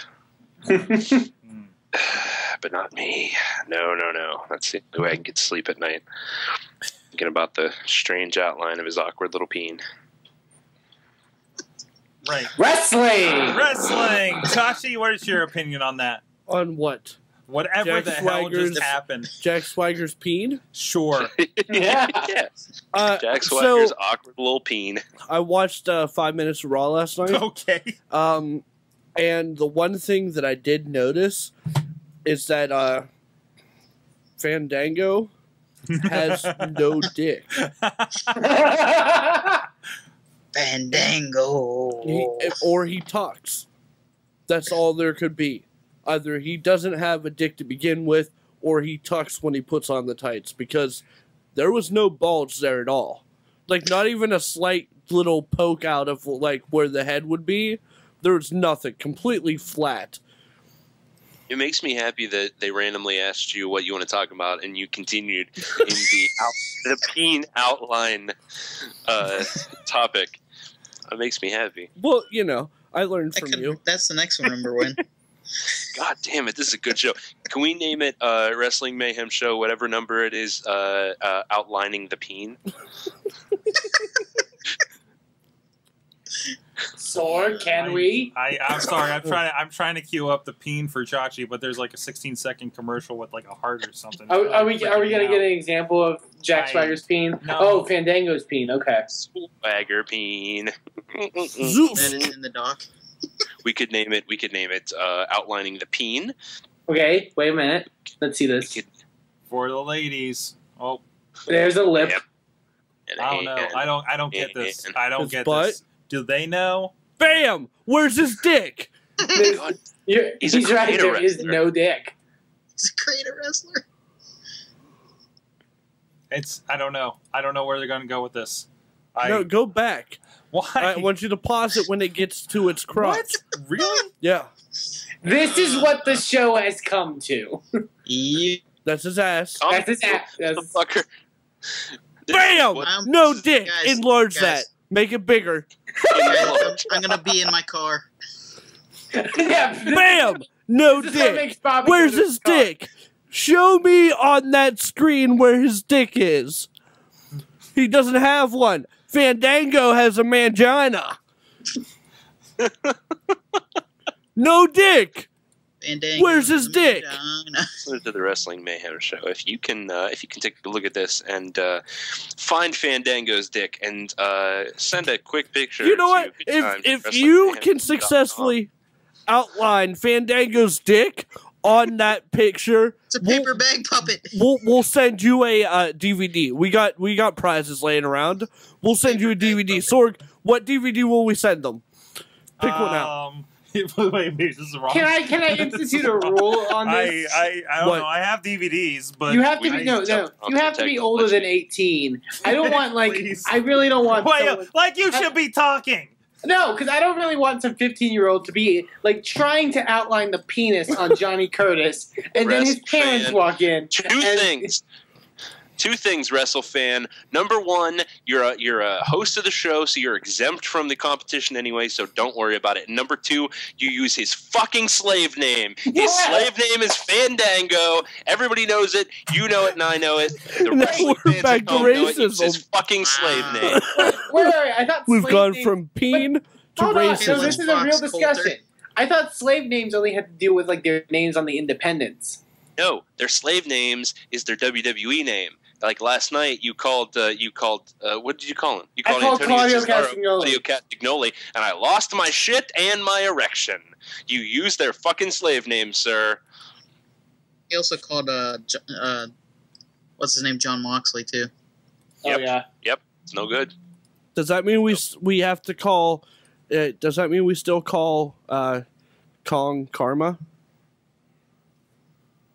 But not me. No. That's the only way I can get to sleep at night. Thinking about the strange outline of his awkward little peen. Right. Wrestling! Tashi, what is your opinion on that? On what? Whatever the hell just happened. Jack Swagger's peen? Sure. Yeah. Jack Swagger's awkward little peen. I watched 5 minutes of Raw last night. Okay. And the one thing that I did notice is that Fandango has no dick. Fandango. Or he talks. That's all there could be. Either he doesn't have a dick to begin with, or he tucks when he puts on the tights, because there was no bulge there at all. Not even a slight little poke out of, where the head would be. There was nothing. Completely flat. It makes me happy that they randomly asked you what you want to talk about, and you continued in the peen outline topic. It makes me happy. Well, I learned from you. That's the next one, number one. God damn it, this is a good show. Can we name it Wrestling Mayhem Show, whatever number it is, outlining the peen? Sword, can we? I'm sorry. I'm trying to queue up the peen for Chachi, but there's like a 16-second commercial with like a heart or something. Are we gonna get an example of Jack Swagger's peen? No. Oh, Fandango's peen. Okay. Swagger peen. In the dock. We could name it. Outlining the peen. Okay. Wait a minute. Let's see this. For the ladies. Oh, there's a lip. I don't know. I don't get this. I don't get butt? this. Do they know? Bam! Where's his dick? He's right. There is no dick. He's a creative wrestler. I don't know. I don't know where they're going to go with this. No, go back. Why? I want you to pause it when it gets to its crotch. What? Really? Yeah. This is what the show has come to. That's his ass. That's his ass. Fucker. Bam! No dick. Guys, Enlarge that. Make it bigger. I'm gonna be in my car. Yeah. Bam! No dick. Where's his dick? Show me on that screen where his dick is. He doesn't have one. Fandango has a mangina. No dick. Fandango. Where's his dick? To the Wrestling Mayhem show. If you can take a look at this and find Fandango's dick and send a quick picture. You know what? If you can successfully outline Fandango's dick on that picture, it's a paper bag puppet. We'll send you a DVD. We got prizes laying around. We'll send you a DVD. Sorg, what DVD will we send them? Pick one out. Wait, this is wrong. Can I institute a rule on this? I don't know. I have DVDs, but you have to be You have to be older than 18. I don't want I really don't want. Wait, you should be talking. No, because I don't really want some 15-year-old to be trying to outline the penis on Johnny Curtis, and then his parents walk in. Two things, WrestleFan. Number one, you're a host of the show, so you're exempt from the competition anyway, so don't worry about it. And number two, you use his fucking slave name. His slave name is Fandango. Everybody knows it. You know it, and I know it. The wrestling fans at home know it. It's his fucking slave name. Wait, I thought we've gone from peen to racism. So this is a real discussion. I thought slave names only had to deal with their names on the independents. No, their slave names is their WWE name. Like last night, you called. What did you call him? You called Antonio Castagnoli, and I lost my shit and my erection. You used their fucking slave names, sir. He also called what's his name, John Moxley too. Yep. Oh yeah. Yep. It's no good. Does that mean we have to call? Does that mean we still call Kong Karma?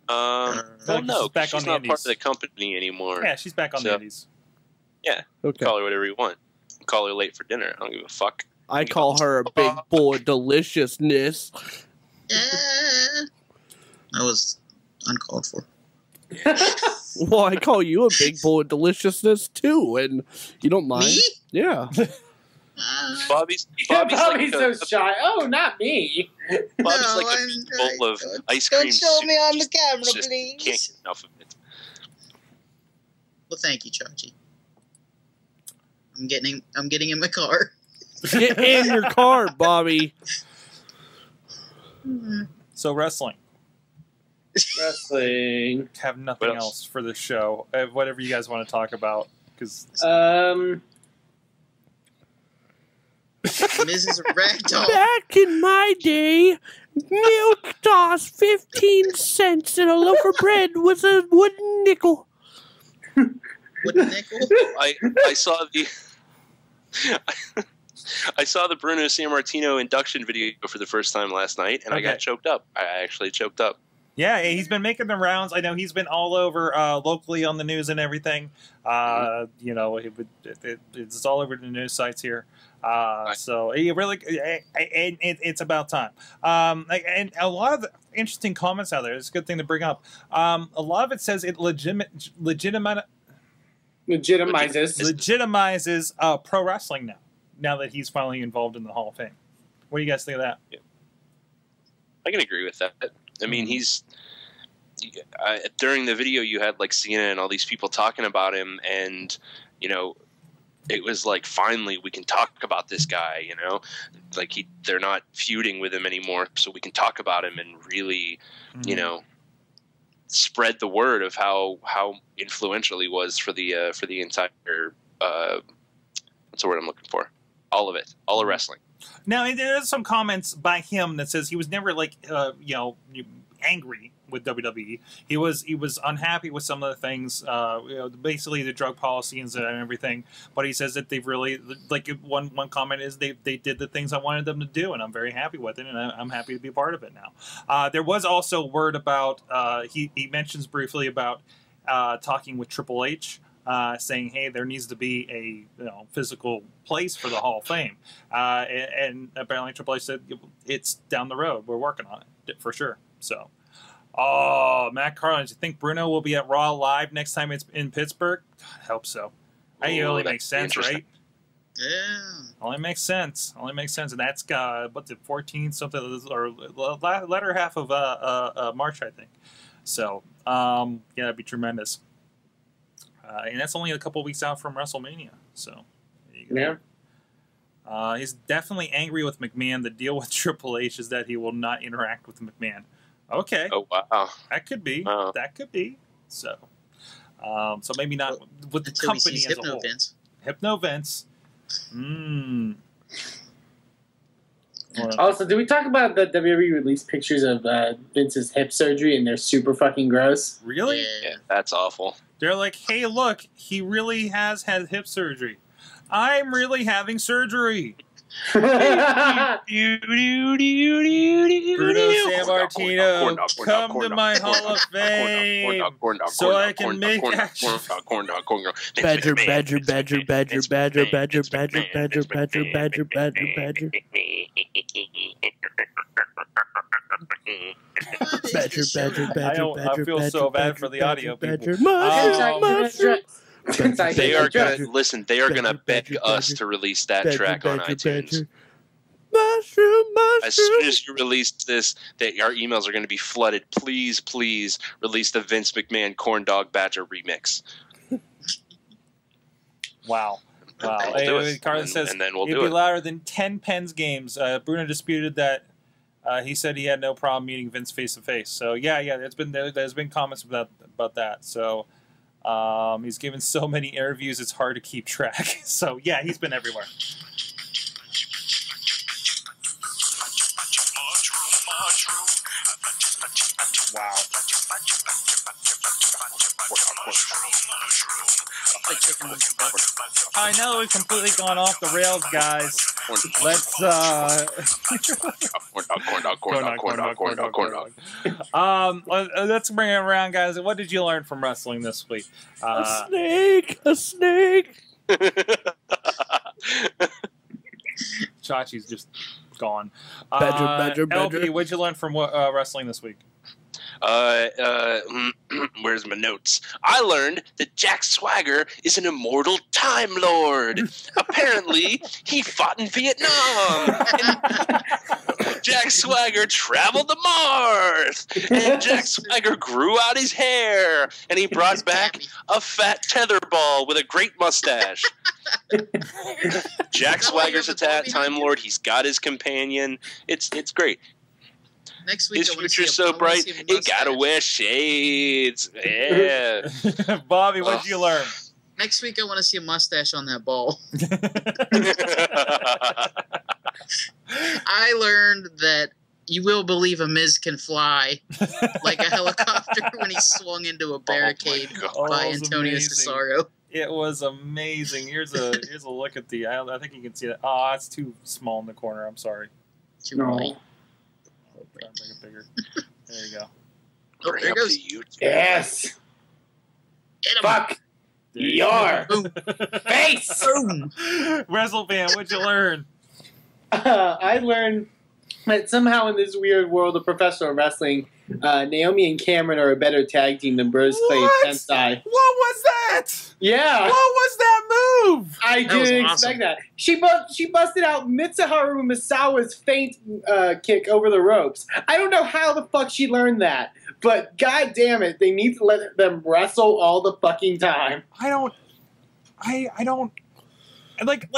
Well, no, back she's on the not indies. part of the company anymore. Yeah, she's back on the indies. Yeah. Okay. Call her whatever you want. Call her late for dinner. I don't give a fuck. I call her a big bowl of deliciousness. Yeah. That was uncalled for. Well, I call you a big bowl of deliciousness too, and you don't mind. Me? Yeah. Bobby's Bobby's so shy. Oh, not me. Bobby's like a bowl of ice cream. Don't show me on the soup. camera, Just please. Can't get enough of it. Well, thank you, Chachi. I'm getting in my car. Get in your car, Bobby. So wrestling. Have nothing else for the show. Whatever you guys want to talk about, because Mrs. Ragdoll. Back in my day, milk cost 15 cents and a loaf of bread was a wooden nickel. Wooden nickel? I saw the I saw the Bruno Sammartino induction video for the first time last night, and I got choked up. I actually choked up. Yeah, he's been making the rounds. I know he's been all over locally on the news and everything. You know, it's all over the news sites here. So it really, it's about time. And a lot of the interesting comments out there. It's a good thing to bring up. A lot of it says it legitimizes pro wrestling now. Now that he's finally involved in the Hall of Fame. What do you guys think of that? Yeah. I can agree with that. I mean, during the video you had like Cena and all these people talking about him, and you know, it was like, finally we can talk about this guy, you know, like they're not feuding with him anymore, so we can talk about him and really, you know, spread the word of how influential he was for the entire what's the word I'm looking for? All of it, all of wrestling. Now, there's some comments by him that says he was never like, angry with WWE. He was unhappy with some of the things, basically the drug policies and everything. But he says that they've really, like, one comment is they did the things I wanted them to do, and I'm very happy with it, and I'm happy to be a part of it now. There was also word about he mentions briefly about talking with Triple H. Saying, hey, there needs to be a physical place for the Hall of Fame. And apparently Triple H said, it's down the road. We're working on it, for sure. So, Matt Carlin, do you think Bruno will be at Raw Live next time it's in Pittsburgh? God, I hope so. I think it only makes sense, right? Yeah. Only makes sense. Only makes sense. And that's, what's it, 14 something, or latter half of March, I think. So, yeah, that'd be tremendous. And that's only a couple weeks out from WrestleMania. So, there you go. Yeah. He's definitely angry with McMahon. The deal with Triple H is that he will not interact with McMahon. Okay. Oh, wow. That could be. Wow. That could be. So, so maybe not with the Until company he sees as a whole. HypnoVince. HypnoVince. Also, did we talk about the WWE released pictures of Vince's hip surgery, and they're super fucking gross? Really? Yeah, that's awful. They're like, hey, look, he really has had hip surgery. I'm really having surgery. Bruno Sammartino, come to my Hall of Fame so I can make action. Badger, badger, badger, badger, badger, badger, badger, badger, badger, badger, badger, badger. Badger, badger, badger, badger. I feel so bad for the audio people. They are gonna listen. They are gonna beg us to release that track on iTunes. Mushroom, mushroom. As soon as you release this, our emails are going to be flooded. Please, please release the Vince McMahon Corn Dog Badger remix. Wow. Wow. We'll Carlin says and then we'll it'd do be louder than 10 Pens games. Bruno disputed that. He said he had no problem meeting Vince face to face. So yeah, there's been comments about that. So he's given so many interviews, it's hard to keep track. So yeah, he's been everywhere. Wow. I know we've completely gone off the rails, guys. Let's let's bring it around, guys. What did you learn from wrestling this week? A snake, a snake. Chachi's just gone. Badger. LP, what'd you learn from wrestling this week? Where's my notes? I learned that Jack Swagger is an immortal Time Lord. Apparently, he fought in Vietnam. And Jack Swagger traveled to Mars. And Jack Swagger grew out his hair. And he brought back a fat tetherball with a great mustache. Jack Swagger's a Time Lord. He's got his companion. It's great. Next week, his future's so bright, he gotta wear shades. Yeah. Bobby, what did you learn? Next week, I want to see a mustache on that ball. I learned that you will believe a Miz can fly like a helicopter when he swung into a barricade by Antonio Cesaro. It was amazing. Here's a look at the. I think you can see that. Oh, it's too small in the corner. I'm sorry. Too right. Try to make it bigger. There you go. Oh, there it goes. Yes. Fuck your face. WrestleFan, what'd you learn? I learned that somehow in this weird world of professional wrestling, Naomi and Cameron are a better tag team than Bros Clay and Tensai. What was that? Yeah. What was that move? I didn't expect that. She busted out Mitsuharu Misawa's feint kick over the ropes. I don't know how the fuck she learned that, but god damn it, they need to let them wrestle all the fucking time. I don't. And like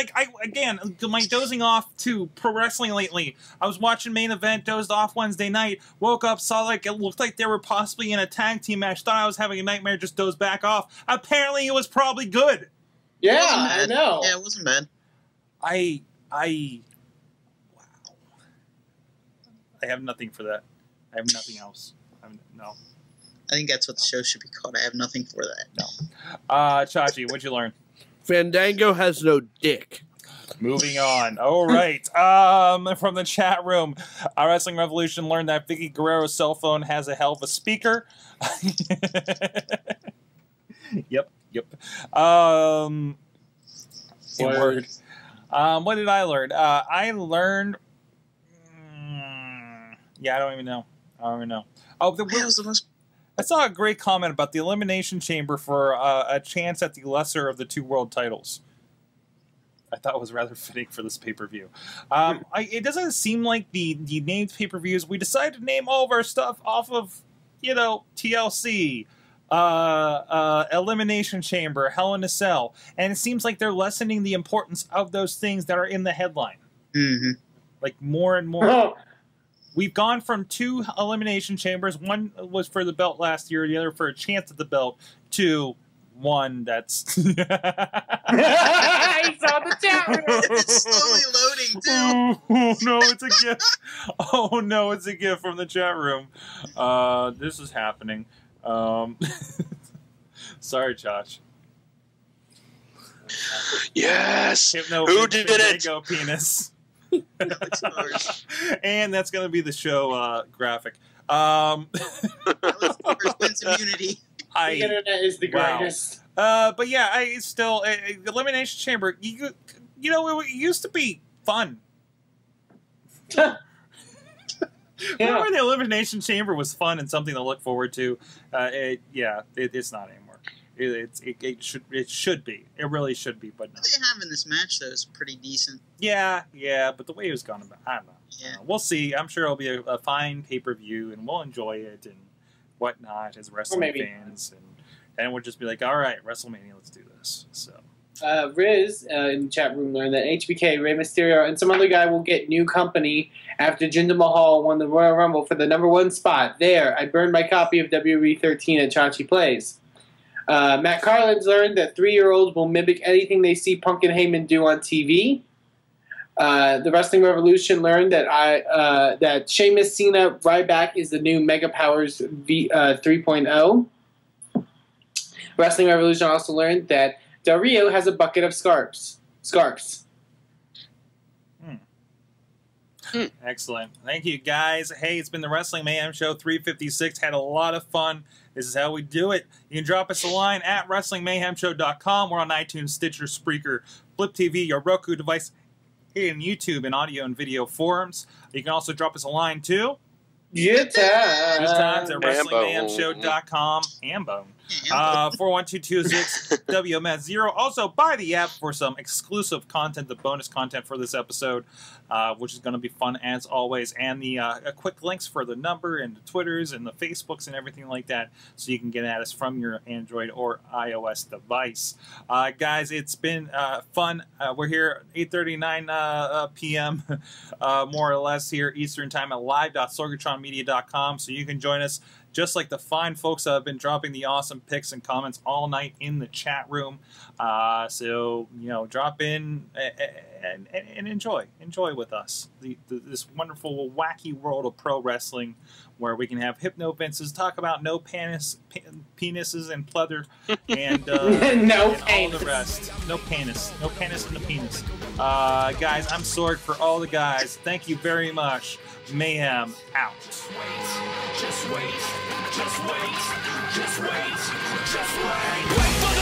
my dozing off to pro wrestling lately. I was watching Main Event, dozed off Wednesday night, woke up, saw like it looked like they were possibly in a tag team match, thought I was having a nightmare, just dozed back off. Apparently it was probably good. Yeah, I know. Yeah, it wasn't bad. Wow. I have nothing for that. I have nothing else. No. I think that's what the show should be called. I have nothing for that. No. Chachi, what'd you learn? Fandango has no dick. Moving on. All right. From the chat room, Wrestling Revolution learned that Vicky Guerrero's cell phone has a hell of a speaker. Yep. Word. What did I learn? I learned. Yeah, I don't even know. Oh, I saw a great comment about the Elimination Chamber for a chance at the lesser of the two world titles. I thought it was rather fitting for this pay-per-view. It doesn't seem like the named pay-per-views. We decided to name all of our stuff off of, TLC, Elimination Chamber, Hell in a Cell, and it seems like they're lessening the importance of those things that are in the headline. Mm-hmm. Like more and more. We've gone from 2 Elimination Chambers. One was for the belt last year, the other for a chance at the belt, to one that's... I saw the chat room. It's slowly loading, too. Oh, no, it's a gift. Oh, no, it's a gift from the chat room. This is happening. Sorry, Josh. Yes! Hypno Who did it? Lego penis. And that's going to be the show graphic. Alex wins immunity. The internet is the greatest. But yeah, I still Elimination Chamber. It used to be fun. Remember, the Elimination Chamber was fun and something to look forward to. It's not anymore. It should be. It really should be, but no. What they have in this match, though, is pretty decent. Yeah, but the way it was gone about, I don't know. Yeah. We'll see. I'm sure it'll be a fine pay-per-view, and we'll enjoy it and whatnot as wrestling fans. And we'll just be like, all right, WrestleMania, let's do this. So. Riz in the chat room learned that HBK, Rey Mysterio, and some other guy will get new company after Jinder Mahal won the Royal Rumble for the #1 spot. There, I burned my copy of WWE 13 at Chachi Plays. Matt Carlin's learned that 3-year-olds will mimic anything they see Punk and Heyman do on TV. The Wrestling Revolution learned that Sheamus, Cena, Ryback is the new Mega Powers 3.0. Wrestling Revolution also learned that Del Rio has a bucket of scarves. Excellent. Thank you, guys. Hey, it's been the Wrestling Mayhem Show 356. Had a lot of fun. This is how we do it. You can drop us a line at WrestlingMayhemShow.com. We're on iTunes, Stitcher, Spreaker, Flip TV, your Roku device, and YouTube and audio and video forums. You can also drop us a line, too. Good times at WrestlingMayhemShow.com. Hambone. 41226 WMS0. Also, buy the app for some exclusive content, the bonus content for this episode, which is going to be fun as always, and the quick links for the number and the Twitters and the Facebooks and everything like that, so you can get at us from your Android or iOS device. Guys, it's been fun. We're here 8:39 p.m. More or less here Eastern Time at live.sorgatronmedia.com, so you can join us. Just like the fine folks that have been dropping the awesome pics and comments all night in the chat room. So, drop in and enjoy with us. This wonderful, wacky world of pro wrestling where we can have HypnoVinces talk about no penises and pleather and, and all the rest. No penis in the penis. Guys, I'm Sorg for all the guys. Thank you very much. Mayhem out. Just wait, just wait, just wait, just wait. Wait for the